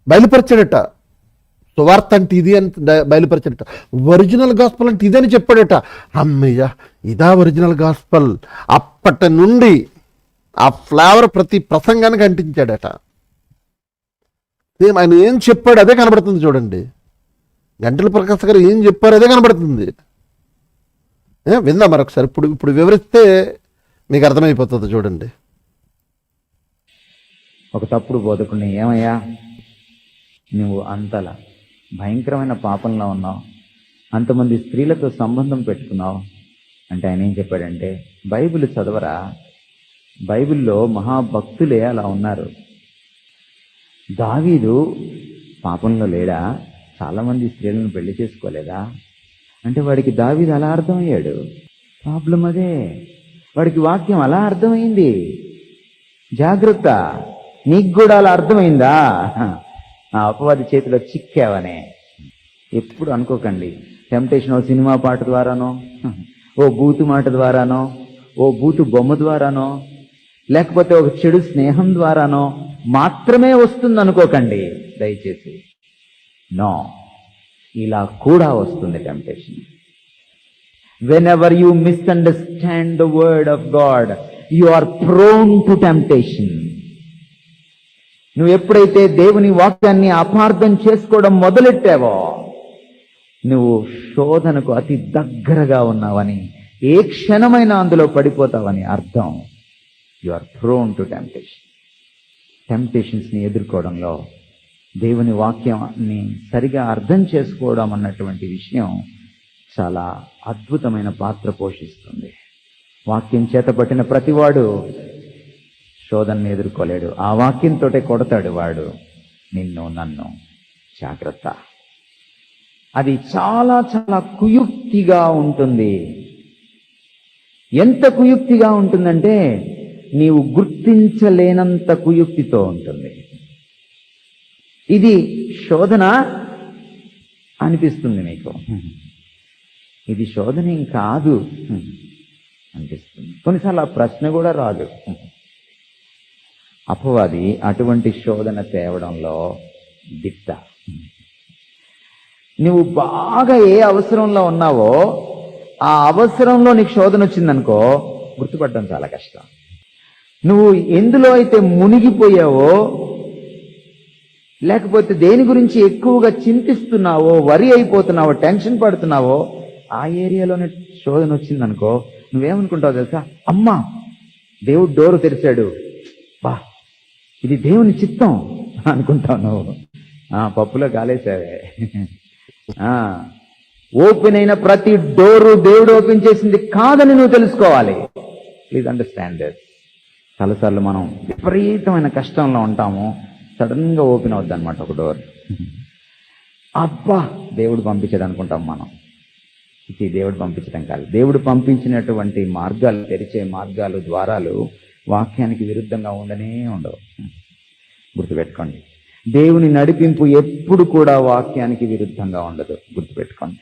బయలుపరిచాడట, సువార్త అంటే ఇది అని బయలుపరిచాడట, ఒరిజినల్ గాస్పల్ అంటే ఇదని చెప్పాడట. అమ్మయ్య, ఇదా ఒరిజినల్ గాస్పల్. అప్పటి నుండి ఆ ఫ్లేవర్ ప్రతి ప్రసంగానికి అంటించాడట. సేమ్ ఆయన ఏం చెప్పాడు అదే కనబడుతుంది చూడండి. గంటెల ప్రకాశ్ గారు ఏం చెప్పారు అదే కనబడుతుంది. విందాం మరొకసారి. ఇప్పుడు వివరిస్తే మీకు అర్థమైపోతుంది చూడండి. ఒక తప్పుడు బోధకుడిని, ఏమయ్యా నువ్వు అంతలా భయంకరమైన పాపంలో ఉన్నావు, అంతమంది స్త్రీలతో సంబంధం పెట్టుకున్నావు అంటే ఆయన ఏం చెప్పాడంటే, బైబిల్ చదవరా, బైబిల్లో మహాభక్తులే అలా ఉన్నారు. దావీదు పాపంలో లేడా, చాలామంది స్త్రీలను పెళ్లి చేసుకోలేదా అంటే వాడికి దావీదు అలా అర్థమయ్యాడు. ప్రాబ్లం అదే, వాడికి వాక్యం అలా అర్థమైంది. జాగ్రత్త, నీకు కూడా అలా అర్థమైందా? ఆ అపవాది చేతిలో చిక్కావనే. ఎప్పుడు అనుకోకండి టెంప్టేషన్ ఓ సినిమా పాట ద్వారానో, ఓ బూతు మాట ద్వారానో, ఓ బూతు బొమ్మ ద్వారానో, లేకపోతే ఒక చెడు స్నేహం ద్వారానో మాత్రమే వస్తుంది అనుకోకండి దయచేసి. నో, ఇలా కూడా వస్తుంది temptation. Whenever you misunderstand the word of God, you are prone to temptation. నువ్వు ఎప్పుడైతే దేవుని వాక్యాన్ని అపార్థం చేసుకోవడం మొదలెట్టావో, నువ్వు శోధనకు అతి దగ్గరగా ఉన్నావని, ఏ క్షణమైనా అందులో పడిపోతావని అర్థం. You are prone to temptation. టెంప్టేషన్స్ని ఎదుర్కోవడంలో దేవుని వాక్యాన్ని సరిగా అర్థం చేసుకోవడం అన్నటువంటి విషయం చాలా అద్భుతమైన పాత్ర పోషిస్తుంది. వాక్యం చేతపట్టిన ప్రతివాడు శోధనని ఎదుర్కోలేడు. ఆ వాక్యంతో కొడతాడు వాడు నిన్ను నన్ను. జాగ్రత్త, అది చాలా చాలా కుయుక్తిగా ఉంటుంది. ఎంత కుయుక్తిగా ఉంటుందంటే నీవు గుర్తించలేనంత కుయుక్తితో ఉంటుంది. ఇది శోధన అనిపిస్తుంది నీకు, ఇది శోధన ఏం కాదు అనిపిస్తుంది. కొన్నిసార్లు ఆ ప్రశ్న కూడా రాదు. అపవాది అటువంటి శోధన తేవడంలో దిట్ట. నువ్వు బాగా ఏ అవసరంలో ఉన్నావో ఆ అవసరంలో నీకు శోధన వచ్చిందనుకో, గుర్తుపట్టడం చాలా కష్టం. నువ్వు ఎందులో అయితే మునిగిపోయావో, లేకపోతే దేని గురించి ఎక్కువగా చింతిస్తున్నావో, వరి అయిపోతున్నావో, టెన్షన్ పడుతున్నావో, ఆ ఏరియాలోనే శోధన వచ్చిందనుకో, నువ్వేమనుకుంటావు తెలుసా? అమ్మా, దేవుడు డోరు తెరిచాడు, బా ఇది దేవుని చిత్తం అనుకుంటావు నువ్వు. పప్పులో కాలేసావే. ఓపెన్ అయిన ప్రతి డోరు దేవుడు ఓపెన్ చేసింది కాదని నువ్వు తెలుసుకోవాలి. Please understand this. చాలాసార్లు మనం విపరీతమైన కష్టంలో ఉంటాము, సడన్ గా ఓపెన్ అవుద్ది అనమాట ఒక డోర్. అబ్బా దేవుడు పంపించాడు అనుకుంటాం మనం. ఇది దేవుడు పంపించడం కాదు. దేవుడు పంపించినటువంటి మార్గాలు, తెరిచే మార్గాలు, ద్వారాలు వాక్యానికి విరుద్ధంగా ఉండనే ఉండవు. గుర్తుపెట్టుకోండి, దేవుని నడిపింపు ఎప్పుడు కూడా వాక్యానికి విరుద్ధంగా ఉండదు. గుర్తుపెట్టుకోండి,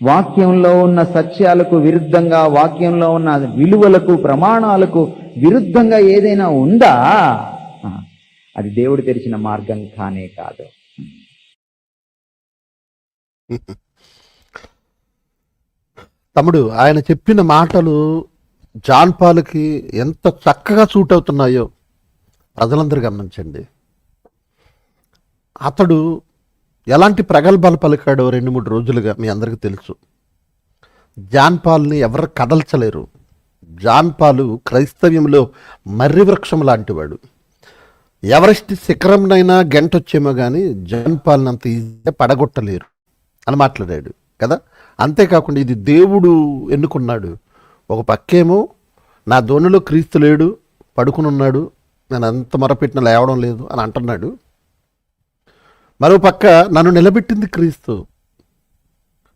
వాక్యంలో ఉన్న సత్యాలకు విరుద్ధంగా, వాక్యంలో ఉన్న విలువలకు, ప్రమాణాలకు విరుద్ధంగా ఏదైనా ఉందా, అది దేవుడు తెరిచిన మార్గం కానే కాదు. తమ్ముడు, ఆయన చెప్పిన మాటలు జాన్ పాల్కి ఎంత చక్కగా సూట్ అవుతున్నాయో ప్రజలందరూ గమనించండి. అతడు ఎలాంటి ప్రగల్భాలు పలికాడో 2-3 రోజులుగా మీ అందరికీ తెలుసు. జాన్ పాల్ని ఎవరు కదల్చలేరు. జాన్ పాలు క్రైస్తవ్యంలో మర్రి వృక్షం లాంటివాడు. ఎవరెస్ట్ శిఖరంనైనా గంటొచ్చేమో కానీ జాన్ పాల్ని అంత ఈజీగా పడగొట్టలేరు అని మాట్లాడాడు కదా. అంతేకాకుండా ఇది దేవుడు ఎన్నుకున్నాడు. ఒక పక్కేమో నా ధోనిలో క్రీస్తు లేడు, పడుకుని ఉన్నాడు, నేను అంత మొరపెట్టిన లేవడం లేదు అని అంటున్నాడు. మరో పక్క నన్ను నిలబెట్టింది క్రీస్తు,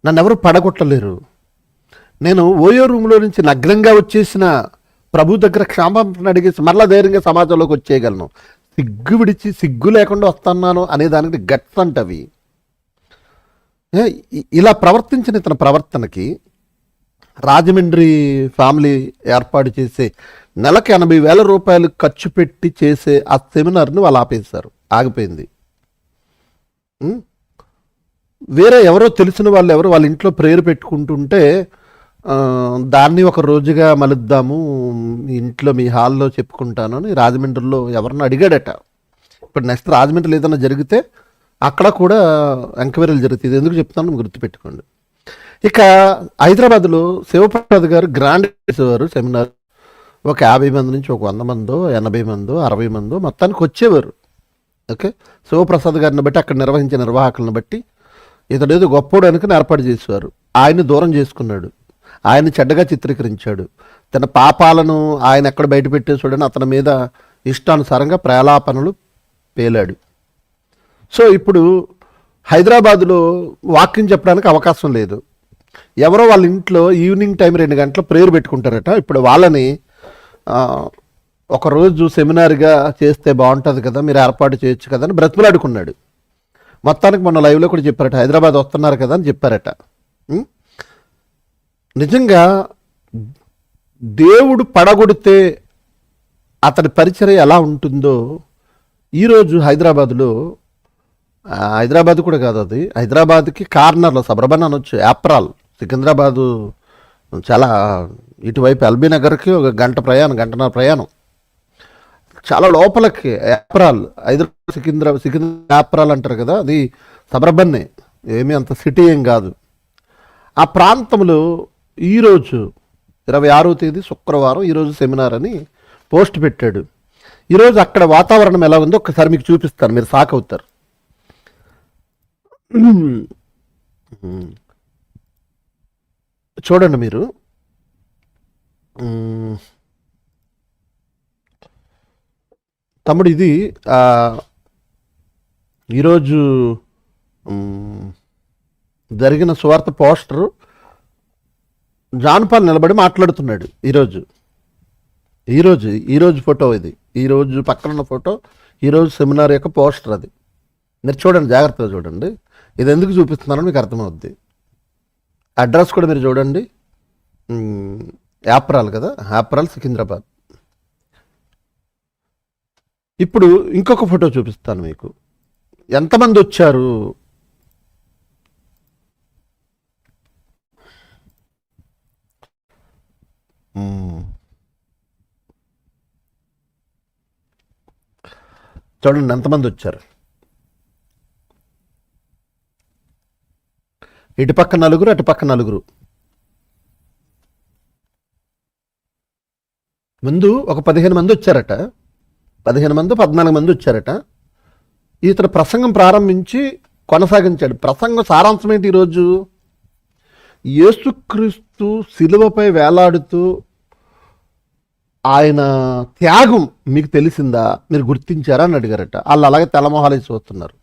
నన్ను ఎవరు పడగొట్టలేరు. నేను ఓయో రూమ్లో నుంచి నగ్నంగా వచ్చేసిన ప్రభు దగ్గర క్షమాపణ అడిగేసి మరలా ధైర్యంగా సమాజంలోకి వచ్చేయగలను. సిగ్గు విడిచి సిగ్గు లేకుండా వస్తున్నాను అనే దానికి గట్స్ అంటవి. ఇలా ప్రవర్తించిన ఇతని ప్రవర్తనకి రాజమండ్రి ఫ్యామిలీ ఏర్పాటు చేసే నెలకు 80,000 రూపాయలు ఖర్చు పెట్టి చేసే ఆ సెమినార్ని వాళ్ళు ఆపేశారు, ఆగిపోయింది. వేరే ఎవరో తెలిసిన వాళ్ళు ఎవరో వాళ్ళ ఇంట్లో ప్రేయర్ పెట్టుకుంటుంటే దాన్ని ఒక రోజుగా మలుద్దాము, మీ ఇంట్లో మీ హాల్లో చెప్పుకుంటాను అని రాజమండ్రిలో ఎవరినో అడిగాడట. ఇప్పుడు నెక్స్ట్ రాజమండ్రిలో ఏదైనా జరిగితే అక్కడ కూడా ఎంక్వైరీలు జరుగుతుంది. ఎందుకు చెప్తాను గుర్తుపెట్టుకోండి. ఇక హైదరాబాద్లో శివప్రసాద్ గారు గ్రాండ్ చేసేవారు సెమినార్. ఒక 50 మంది నుంచి ఒక 100 మందో 80 మందో 60 మందో మొత్తానికి వచ్చేవారు. ఓకే, శివప్రసాద్ గారిని బట్టి అక్కడ నిర్వహించే నిర్వాహకులను బట్టి ఇతడేదో గొప్పోడు అనుకుని ఏర్పాటు చేసేవారు. ఆయన్ని దూరం చేసుకున్నాడు, ఆయన చెడ్డగా చిత్రీకరించాడు, తన పాపాలను ఆయన ఎక్కడ బయట పెట్టేసాడని అతని మీద ఇష్టానుసారంగా ప్రేలాపనలు పేలాడు. సో ఇప్పుడు హైదరాబాదులో వాక్యం చెప్పడానికి అవకాశం లేదు. ఎవరో వాళ్ళ ఇంట్లో ఈవినింగ్ టైం 2 గంటల ప్రేయర్ పెట్టుకుంటారట. ఇప్పుడు వాళ్ళని ఒకరోజు సెమినార్గా చేస్తే బాగుంటుంది కదా, మీరు ఏర్పాటు చేయొచ్చు కదా అని బ్రతిమలాడుకున్నాడు. మొత్తానికి మొన్న లైవ్లో కూడా చెప్పారట, హైదరాబాద్ వస్తున్నారు కదా అని చెప్పారట. నిజంగా దేవుడు పడగొడితే అతడి పరిచర్య ఎలా ఉంటుందో ఈరోజు హైదరాబాద్లో, హైదరాబాద్ కూడా కాదు అది, హైదరాబాద్కి కార్నర్లో సబర్బన్ అనొచ్చు, యాప్రాల్, సికింద్రాబాదు చాలా ఇటువైపు ఎల్బీ నగర్కి ఒక గంటన్నర ప్రయాణం, చాలా లోపలికి యాప్రాల్, హైదరాబాద్ సికింద్రాబాద్ యాప్రాల్ అంటారు కదా, అది సబర్బన్నే, ఏమీ అంత సిటీ ఏం కాదు. ఆ ప్రాంతంలో ఈరోజు 26వ తేదీ శుక్రవారం ఈరోజు సెమినార్ అని పోస్ట్ పెట్టాడు. ఈరోజు అక్కడ వాతావరణం ఎలా ఉందో ఒక్కసారి మీకు చూపిస్తాను, మీరు షాక్ అవుతారు. చూడండి మీరు, తమ్ముడు ఇది ఈరోజు జరిగిన సువార్త పోస్టరు. జాన్ పాల్ నిలబడి మాట్లాడుతున్నాడు ఈరోజు ఫోటో ఇది, ఈరోజు పక్కన ఉన్న ఫోటో ఈరోజు సెమినార్ యొక్క పోస్టర్ అది. మీరు చూడండి, జాగ్రత్తగా చూడండి. ఇది ఎందుకు చూపిస్తున్నారో మీకు అర్థమవుద్ది. అడ్రస్ కూడా మీరు చూడండి, యాప్రాల్ కదా, యాప్రాల్ సికింద్రాబాద్. ఇప్పుడు ఇంకొక ఫోటో చూపిస్తాను మీకు, ఎంతమంది వచ్చారు. చూడండి ఎంతమంది వచ్చారు. ఇటుపక్క నలుగురు, అటుపక్క నలుగురు. ముందు ఒక 15 మంది వచ్చారట, 14 మంది వచ్చారట. ఇతను ప్రసంగం ప్రారంభించి కొనసాగించాడు. ప్రసంగం సారాంశం ఏంటి? ఈరోజు యేసుక్రీస్తు శిలువపై వేలాడుతూ ఆయన త్యాగం మీకు తెలిసిందా, మీరు గుర్తించారా అని అడిగారట. వాళ్ళు అలాగే తెల్లమొహాలు చూస్తున్నారు.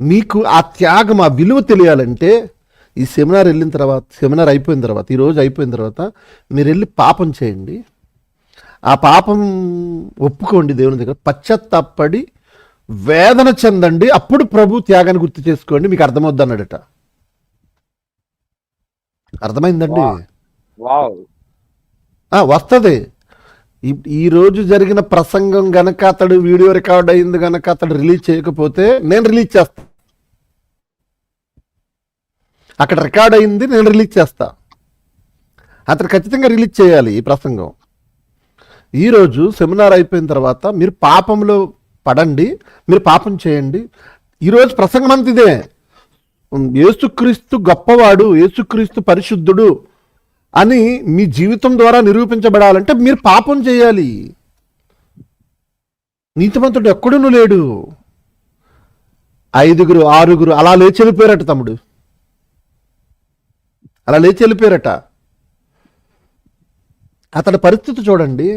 మీకు ఆ త్యాగం, ఆ విలువ తెలియాలంటే ఈ సెమినార్ వెళ్ళిన తర్వాత, సెమినార్ అయిపోయిన తర్వాత, ఈరోజు అయిపోయిన తర్వాత మీరు వెళ్ళి పాపం చేయండి, ఆ పాపం ఒప్పుకోండి, దేవుని దగ్గర పశ్చాత్తాపడి వేదన చెందండి, అప్పుడు ప్రభు త్యాగాన్ని గుర్తు చేసుకోండి, మీకు అర్థమవుద్ది అన్నాడట. అర్థమైందండి? వస్తుంది. ఈరోజు జరిగిన ప్రసంగం గనక అతడు వీడియో రికార్డ్ అయింది గనక అతడు రిలీజ్ చేయకపోతే నేను రిలీజ్ చేస్తా. అక్కడ రికార్డ్ అయింది, నేను రిలీజ్ చేస్తా. అతను ఖచ్చితంగా రిలీజ్ చేయాలి ఈ ప్రసంగం. ఈరోజు సెమినార్ అయిపోయిన తర్వాత మీరు పాపంలో పడండి, మీరు పాపం చేయండి. ఈరోజు ప్రసంగం అంత ఇదే, యేసుక్రీస్తు గొప్పవాడు, యేసుక్రీస్తు పరిశుద్ధుడు అని మీ జీవితం ద్వారా నిరూపించబడాలంటే మీరు పాపం చేయాలి. నీతిమంతుడు ఎక్కడునూ లేడు. 5, 6 అలా లేచి వెళ్ళిపోయారట తమ్ముడు, అలా లేచి వెళ్ళిపోయారట. అతడి పరిస్థితి చూడండి.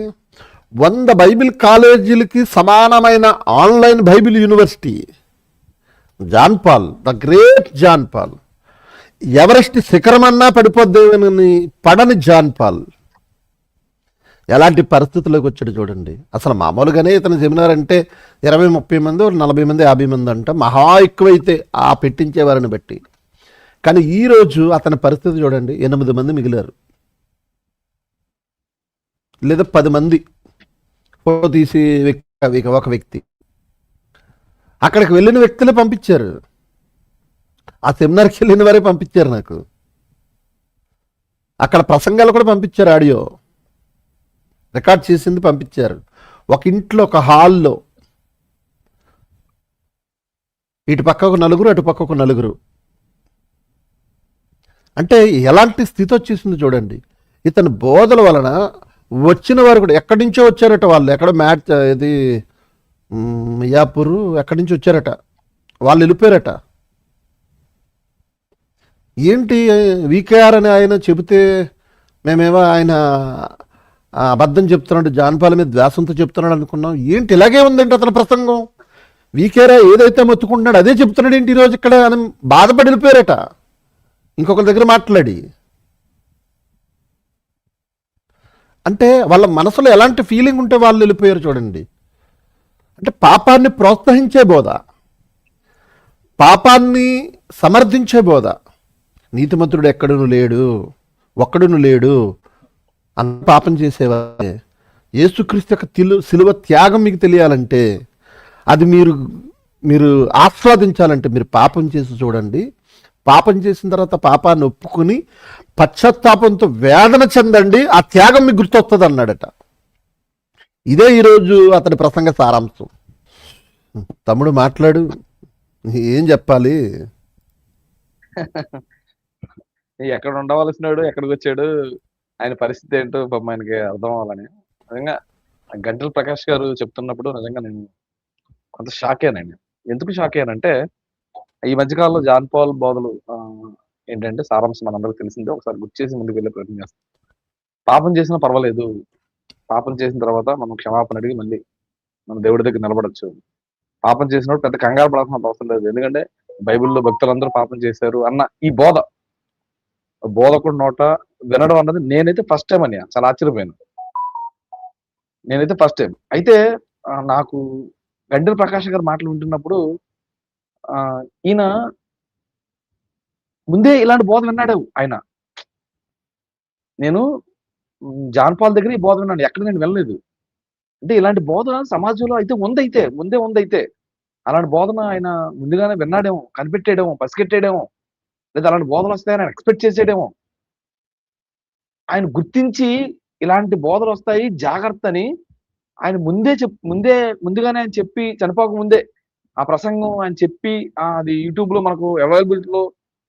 100 బైబిల్ కాలేజీలకి సమానమైన online Bible university. John Paul, the great John Paul, Everest శిఖరమన్నా పడిపోద్దేమని పడని జాన్ పాల్ ఎలాంటి పరిస్థితుల్లోకి వచ్చాడు చూడండి. అసలు మామూలుగానే ఇతను సెమినార్ అంటే 20, 30 మంది, 40 మంది, 50 మంది అంట, మహా ఎక్కువైతే ఆ పెట్టించే వారిని బట్టి. కానీ ఈ రోజు అతని పరిస్థితి చూడండి, 8 మంది మిగిలారు, లేదా 10 మంది ఫోటో తీసి ఒక వ్యక్తి. అక్కడికి వెళ్ళిన వ్యక్తులే పంపించారు, ఆ సెమినార్కి వెళ్ళిన వారే పంపించారు, నాకు అక్కడ ప్రసంగాలు కూడా పంపించారు, ఆడియో రికార్డ్ చేసింది పంపించారు. ఒక ఇంట్లో ఒక హాల్లో ఇటు పక్కకు 4 అటు పక్కకు 4. అంటే ఎలాంటి స్థితి వచ్చేసింది చూడండి. ఇతని బోధల వలన వచ్చిన వారు కూడా ఎక్కడి నుంచో వచ్చారట, వాళ్ళు ఎక్కడో ఇది మియాపూరు ఎక్కడి నుంచి వచ్చారట, వాళ్ళు వెళ్ళిపోయారట. ఏంటి వికేఆర్ అని ఆయన చెబితే మేమేమో ఆయన అబద్ధం చెప్తున్నాడు, జాన్పాల మీద ద్వేషంతో చెప్తున్నాడు అనుకున్నాం. ఏంటి ఇలాగే ఉందండి అతని ప్రసంగం? వికేఆర్ ఏదైతే మొత్తుకుంటున్నాడు అదే చెప్తున్నాడు ఏంటి ఈరోజు ఇక్కడ అని బాధపడి వెళ్ళిపోయారట ఇంకొకరి దగ్గర మాట్లాడి. అంటే వాళ్ళ మనసులో ఎలాంటి ఫీలింగ్ ఉంటే వాళ్ళు వెళ్ళిపోయారు చూడండి. అంటే పాపాన్ని ప్రోత్సహించే బోధ, పాపాన్ని సమర్థించే బోధ. నీతిమంతుడు ఎక్కడును లేడు, ఒక్కడును లేడు అన్న పాపం చేసేవారే. యేసుక్రీస్తు యొక్క సిలువ త్యాగం మీకు తెలియాలంటే, అది మీరు ఆస్వాదించాలంటే మీరు పాపం చేసి చూడండి. పాపం చేసిన తర్వాత పాపాన్ని ఒప్పుకుని పశ్చాత్తాపంతో వేదన చెందండి, ఆ త్యాగం మీకు గుర్తొస్తుంది అన్నాడట. ఇదే ఈరోజు అతని ప్రసంగ సారాంశం. తమ్ముడు మాట్లాడు, ఏం చెప్పాలి? ఎక్కడ ఉండవలసినాడు, ఎక్కడికి వచ్చాడు, ఆయన పరిస్థితి ఏంటో పాపం ఆయనకి అర్థం అవ్వాలని. నిజంగా గంటల ప్రకాష్ గారు చెప్తున్నప్పుడు నిజంగా నేను కొంత షాక్ అయ్యానండి. ఎందుకు షాక్ అయ్యానంటే, ఈ మధ్యకాలంలో జాన్ పాల్ బోధలు ఏంటంటే సారాంశం మనందరికీ తెలిసిందే. ఒకసారి గుర్తు చేసి ముందుకు వెళ్ళే ప్రయత్నం చేస్తాం. పాపం చేసినా పర్వాలేదు, పాపం చేసిన తర్వాత మనం క్షమాపణ అడిగి మళ్ళీ మన దేవుడి దగ్గర నిలబడచ్చు. పాపం చేసినప్పుడు పెద్ద కంగారు పడాల్సిన అవసరం లేదు, ఎందుకంటే బైబిల్లో భక్తులందరూ పాపం చేశారు అన్న ఈ బోధకుడు నోట వినడం అన్నది నేనైతే ఫస్ట్ టైం అని చాలా ఆశ్చర్యపోయాను. నేనైతే ఫస్ట్ టైం. అయితే నాకు గంటల ప్రకాష్ గారు మాటలు వింటున్నప్పుడు ఈయన ముందే ఇలాంటి బోధలు విన్నాడు ఆయన. నేను జాన్ పాల్ దగ్గర ఈ బోధ విన్నాను, ఎక్కడ నేను వెళ్ళలేదు. అంటే ఇలాంటి బోధన సమాజంలో అయితే ఉందైతే అలాంటి బోధన ఆయన ముందుగానే విన్నాడేమో, కనిపెట్టాడేమో, పసిగట్టాడేమో, లేదా అలాంటి బోధలు వస్తాయని ఆయన ఎక్స్పెక్ట్ చేసాడేమో. ఆయన గుర్తించి ఇలాంటి బోధలు వస్తాయి జాగ్రత్త అని ఆయన ముందుగానే ఆయన చెప్పి చనిపోక ముందే ఆ ప్రసంగం ఆయన చెప్పి అది యూట్యూబ్ లో మనకు అవైలబిలిటీలో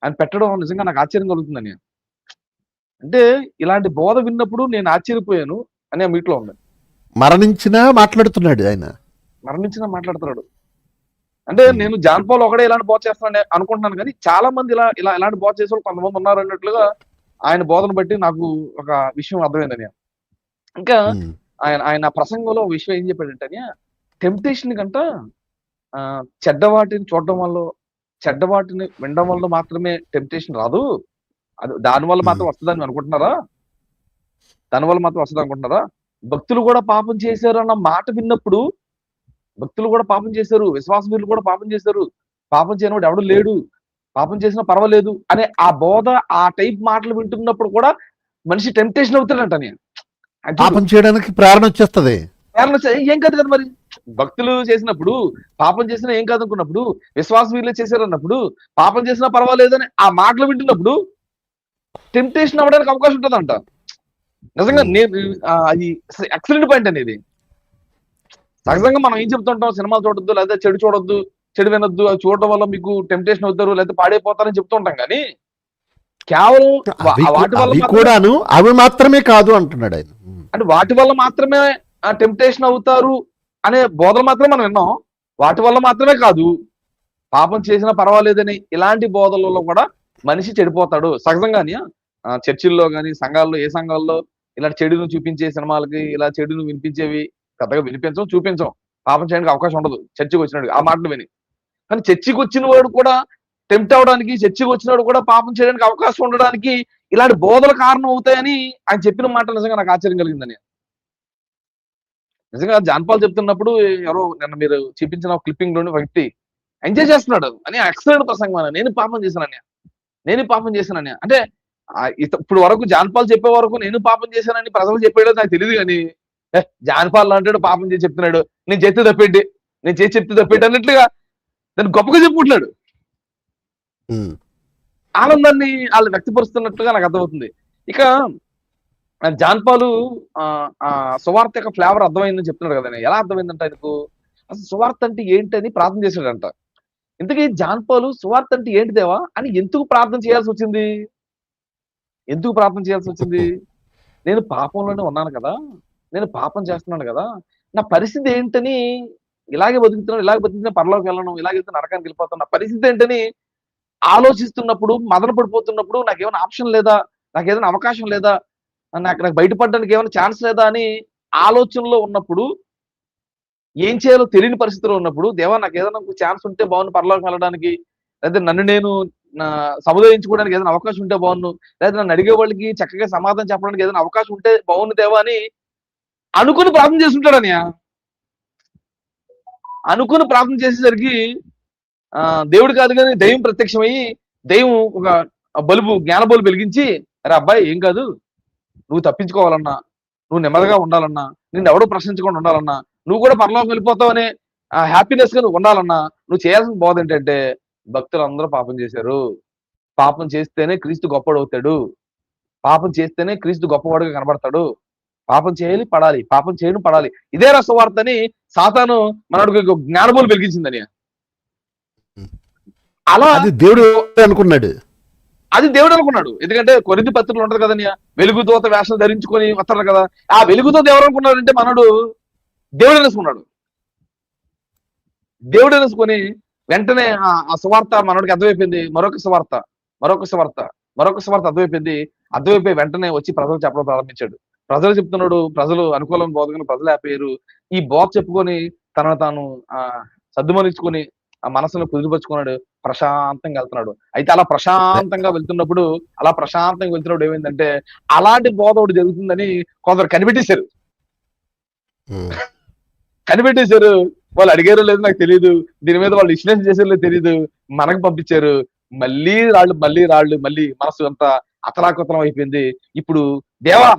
ఆయన పెట్టడం నిజంగా నాకు ఆశ్చర్యం కలుగుతుందని. అంటే ఇలాంటి బోధ విన్నప్పుడు నేను ఆశ్చర్యపోయాను అని ఆ మీట్లో ఉంది. మరణించినా మాట్లాడుతున్నాడు ఆయన, మరణించినా మాట్లాడుతున్నాడు. అంటే నేను జాన్ పాల్ ఒకడే ఇలాంటి బోధ చేస్తానని అనుకుంటున్నాను, కానీ చాలా మంది ఇలాంటి బోధ చేసే వాళ్ళు కొంతమంది ఉన్నారు అన్నట్లుగా ఆయన బోధన బట్టి నాకు ఒక విషయం అర్థమైందని. ఇంకా ఆయన ప్రసంగంలో విషయం ఏం చెప్పాడంటే, టెంప్టేషన్ కంట చెడ్డ వాటిని చూడడం వల్ల, చెడ్డ వాటిని వినడం వల్ల మాత్రమే టెంప్టేషన్ రాదు, అది దానివల్ల మాత్రం వస్తుందని అనుకుంటున్నారా? దానివల్ల మాత్రం వస్తుంది అనుకుంటున్నారా? భక్తులు కూడా పాపం చేశారు అన్న మాట విన్నప్పుడు, భక్తులు కూడా పాపం చేశారు, విశ్వాసవీరులు కూడా పాపం చేశారు, పాపం చేయనివాడు ఎవడు లేడు, పాపం చేసినా పర్వాలేదు అనే ఆ బోధ, ఆ టైప్ మాటలు వింటున్నప్పుడు కూడా మనిషి టెంప్టేషన్ అవుతాడంట. నేను పాపం చేయడానికి ప్రేరణ వచ్చేస్తుంది. ఏం కాదు కదా మరి, భక్తులు చేసినప్పుడు పాపం చేసినా ఏం కాదు అనుకున్నప్పుడు, విశ్వాసవీరులు చేశారు అన్నప్పుడు పాపం చేసినా పర్వాలేదు అని ఆ మాటలు వింటున్నప్పుడు టెంప్టేషన్ అవ్వడానికి అవకాశం ఉంటుందంట. నిజంగా అది ఎక్సలెంట్ పాయింట్ అనేది. సహజంగా మనం ఏం చెప్తుంటాం, సినిమాలు చూడొద్దు, లేదా చెడు చూడొద్దు, చెడు వినొద్దు, అవి చూడడం వల్ల మీకు టెంప్టేషన్ అవుతారు, లేదా పాడైపోతారని చెప్తుంటాం. కానీ కేవలం వాటి వల్ల కూడాను అవి మాత్రమే కాదు అంటున్నాడు ఆయన. అంటే వాటి వల్ల మాత్రమే టెంప్టేషన్ అవుతారు అనే బోధలు మాత్రమే మనం విన్నాం. వాటి వల్ల మాత్రమే కాదు, పాపం చేసినా పర్వాలేదని ఇలాంటి బోధలలో కూడా మనిషి చెడిపోతాడు. సహజంగానే చర్చిల్లో కానీ సంఘాల్లో, ఏ సంఘాల్లో ఇలా చెడును చూపించే సినిమాలకి, ఇలా చెడును వినిపించేవి పెద్దగా చూపించం, పాపం చేయడానికి అవకాశం ఉండదు చర్చికి వచ్చినాడు ఆ మాటలు విని. కానీ చర్చికి వచ్చిన వాడు కూడా టెంప్ట్ అవడానికి, చర్చికి వచ్చినాడు కూడా పాపం చేయడానికి అవకాశం ఉండడానికి ఇలాంటి బోధలు కారణం అవుతాయని ఆయన చెప్పిన మాట నిజంగా నాకు ఆశ్చర్యం కలిగిందని. నిజంగా జాన్ పాల్ చెప్తున్నప్పుడు ఎవరో నిన్న మీరు చూపించిన క్లిప్పింగ్ లోని వ్యక్తి ఎంజాయ్ చేస్తున్నాడు అని, ఎక్సలెంట్ ప్రసంగం అని, నేను పాపం చేశానని. నేను పాపం చేశానని. అంటే ఇప్పుడు వరకు జాన్పాల్ చెప్పే వరకు నేను పాపం చేశానని ప్రజలు చెప్పాడో నాకు తెలియదు కానీ జాన్పాల్ అంటాడు పాపం చేసి చెప్తున్నాడు, నేను చేస్తే తప్పేంటి, నేను చేసి చెప్తే తప్పేంటి అన్నట్లుగా దాన్ని గొప్పగా చెప్పుకుంటున్నాడు. ఆనందాన్ని వాళ్ళు వ్యక్తపరుస్తున్నట్టుగా నాకు అర్థమవుతుంది. ఇక జాన్పాలు సువార్త యొక్క ఫ్లేవర్ అర్థమైందని చెప్తున్నాడు కదా. ఎలా అర్థమైందంట ఆయనకు? అసలు సువార్త అంటే ఏంటని ప్రార్థన చేశాడంట. ఇంతకీ జాన్పాలు సువార్త అంటే ఏంటి దేవా అని ఎందుకు ప్రార్థన చేయాల్సి వచ్చింది? ఎందుకు ప్రార్థన చేయాల్సి వచ్చింది? నేను పాపంలోనే ఉన్నాను కదా, నేను పాపం చేస్తున్నాను కదా, నా పరిస్థితి ఏంటని, ఇలాగే బతుకుతున్నా పరలోకి వెళ్ళను, ఇలాగే నరకానికి వెళ్ళిపోతాను, నా పరిస్థితి ఏంటని ఆలోచిస్తున్నప్పుడు, మదన పడిపోతున్నప్పుడు, నాకేమైనా ఆప్షన్ లేదా, నాకు ఏదైనా అవకాశం లేదా, నాకు బయటపడడానికి ఏమైనా ఛాన్స్ లేదా అని ఆలోచనలో ఉన్నప్పుడు, ఏం చేయాలో తెలియని పరిస్థితిలో ఉన్నప్పుడు, దేవా నాకు ఏదైనా ఛాన్స్ ఉంటే బాగుండు పరలోకి వెళ్ళడానికి, లేదా నన్ను నేను సముదాయించుకోవడానికి ఏదైనా అవకాశం ఉంటే బాగుండు, లేదా నన్ను అడిగే వాళ్ళకి చక్కగా సమాధానం చెప్పడానికి ఏదైనా అవకాశం ఉంటే బాగుండు దేవా అని అనుకుని ప్రార్థన చేస్తుంటాడని. అనుకుని ప్రార్థన చేసేసరికి దేవుడు కాదు కానీ దైవం ప్రత్యక్షమయ్యి, దైవం ఒక జ్ఞాన బల్బు వెలిగించి, అరే అబ్బాయి ఏం కాదు, నువ్వు తప్పించుకోవాలన్నా, నువ్వు నెమ్మదిగా ఉండాలన్నా, నిన్ను ఎవడో ప్రశ్నించకుండా ఉండాలన్నా, నువ్వు కూడా పరలోకం వెళ్ళిపోతావు అనే హ్యాపీనెస్ గా నువ్వు ఉండాలన్నా, నువ్వు చేయాల్సిన బోధ ఏంటంటే భక్తులు అందరూ పాపం చేశారు, పాపం చేస్తేనే క్రీస్తు గొప్పవాడవుతాడు, పాపం చేస్తేనే క్రీస్తు గొప్పవాడుగా కనబడతాడు, పాపం చేయాలి పడాలి, పాపం చేయను పడాలి, ఇదే రసవార్తని సాతాను మనకు జ్ఞానబోలు వెలిగించిందని. అలా అది దేవుడు అనుకున్నాడు, అది దేవుడు అనుకున్నాడు. ఎందుకంటే కొరింథీ పత్రికలో ఉంటది కదన్య, వెలుగుదూత వేషం ధరించుకొని వస్తారు కదా, ఆ వెలుగుదూత ఎవరు అనుకున్నాడంటే మనడు దేవుడు అనేసుకున్నాడు. దేవుడు అనేసుకొని వెంటనే ఆ సువార్త మనోడికి అర్థమైపోయింది. మరొక సువార్త అర్థమైపోయి వెంటనే వచ్చి ప్రజలు చెప్పడం ప్రారంభించాడు. ప్రజలు చెప్తున్నాడు, ప్రజలు అనుకూలమైన బోధకుని ప్రజలు ఆపేరు. ఈ బోధ చెప్పుకొని తనను తాను సర్దుమనించుకొని ఆ మనసును కుదిరిపరుచుకున్నాడు, ప్రశాంతంగా వెళ్తున్నాడు. అయితే అలా ప్రశాంతంగా వెళ్తున్నప్పుడు ఏమైందంటే అలాంటి బోధ ఒకటి జరుగుతుందని కొందరు కనిపెట్టేశారు. వాళ్ళు అడిగారో లేదు నాకు తెలియదు, దీని మీద వాళ్ళు విశ్లేషణ చేసారో తెలియదు, మనకు పంపించారు. మళ్ళీ రాళ్ళు మళ్ళీ మనసు అంతా అతలాకుతలం అయిపోయింది. ఇప్పుడు దేవా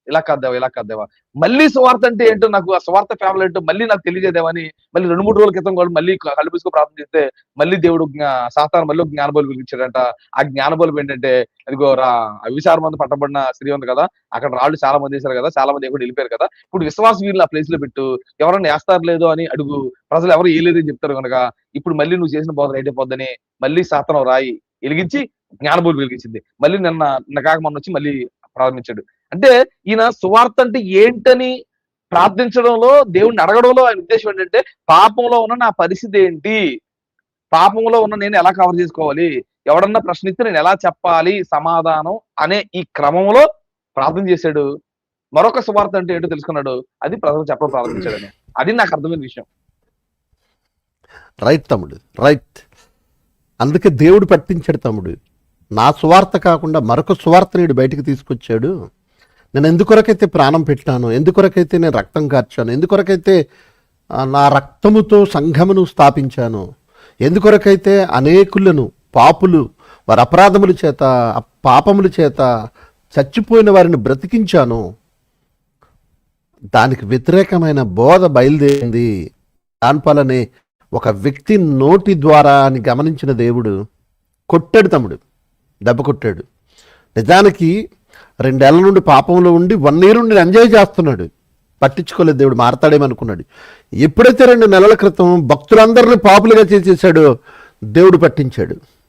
ఇలా కాదేవా మళ్ళీ సువార్త అంటే ఏంటో, నాకు ఆ సువార్త ఫ్యామిలీ ఏంటో మళ్ళీ నాకు తెలియజేదేవని మళ్ళీ 2-3 రోజుల క్రితం కూడా మళ్ళీ కళ్ళు పూసుకొని ప్రార్థన చేస్తే మళ్ళీ దేవుడు సాతాను మళ్ళీ జ్ఞానబోలు వెలిగించాడంట. ఆ జ్ఞానబోలు ఏంటంటే, అదిగో అవిసార మంది పట్టబడిన స్త్రీ ఉంది కదా, అక్కడ రాళ్ళు చాలా మంది వేశారు కదా, చాలా మంది ఎక్కడ వెళ్ళిపోయారు కదా, ఇప్పుడు విశ్వాస వీరులు ఆ ప్లేస్ లో పెట్టు, ఎవరన్నా వేస్తారు లేదో అని అడుగు, ప్రజలు ఎవరు వేయలేదని చెప్తారు కనుక ఇప్పుడు మళ్ళీ నువ్వు చేసిన బోధ రైట్ అయిపోద్దని మళ్ళీ సాతాను రాయి వెలిగించి జ్ఞానబోలు వెలిగించింది. మళ్ళీ నిన్న కాక మొన్న వచ్చి మళ్ళీ ప్రారంభించాడు. అంటే ఈయన సువార్త అంటే ఏంటని ప్రార్థించడంలో, దేవుడిని అడగడంలో ఆయన ఉద్దేశం ఏంటంటే, పాపంలో ఉన్న నా పరిస్థితి ఏంటి, పాపంలో ఉన్న నేను ఎలా కవర్ చేసుకోవాలి, ఎవడన్నా ప్రశ్నిస్తే నేను ఎలా చెప్పాలి సమాధానం అనే ఈ క్రమంలో ప్రార్థన చేశాడు. మరొక సువార్త అంటే ఏంటో తెలుసుకున్నాడు, అది ప్రజలు చెప్పడం ప్రారంభించాడని. అది నాకు అర్థమైన విషయం. రైట్ తమ్ముడు, రైట్. అందుకే దేవుడు పట్టించాడు తమ్ముడు. నా సువార్త కాకుండా మరొక సువార్త నీడు బయటికి తీసుకొచ్చాడు. నేను ఎందుకొరకైతే ప్రాణం పెట్టాను, ఎందుకొరకైతే నేను రక్తం కార్చాను, ఎందుకొరకైతే నా రక్తముతో సంఘమును స్థాపించాను, ఎందుకొరకైతే అనేకులను పాపులు వారి అపరాధముల చేత పాపముల చేత చచ్చిపోయిన వారిని బ్రతికించాను, దానికి వ్యతిరేకమైన బోధ బయలుదేరింది జాన్పాల్ ఒక వ్యక్తి నోటి ద్వారా అని గమనించిన దేవుడు కొట్టాడు తమ్ముడు, దెబ్బ కొట్టాడు. నిజానికి 2 ఏళ్ల నుండి పాపంలో ఉండి 1 year నుండి ఎంజాయ్ చేస్తున్నాడు, పట్టించుకోలేదు దేవుడు, మారతాడేమనుకున్నాడు. ఎప్పుడైతే 2 నెలల క్రితం భక్తులందరినీ పాపులుగా చేసేసాడో దేవుడు పట్టించాడు.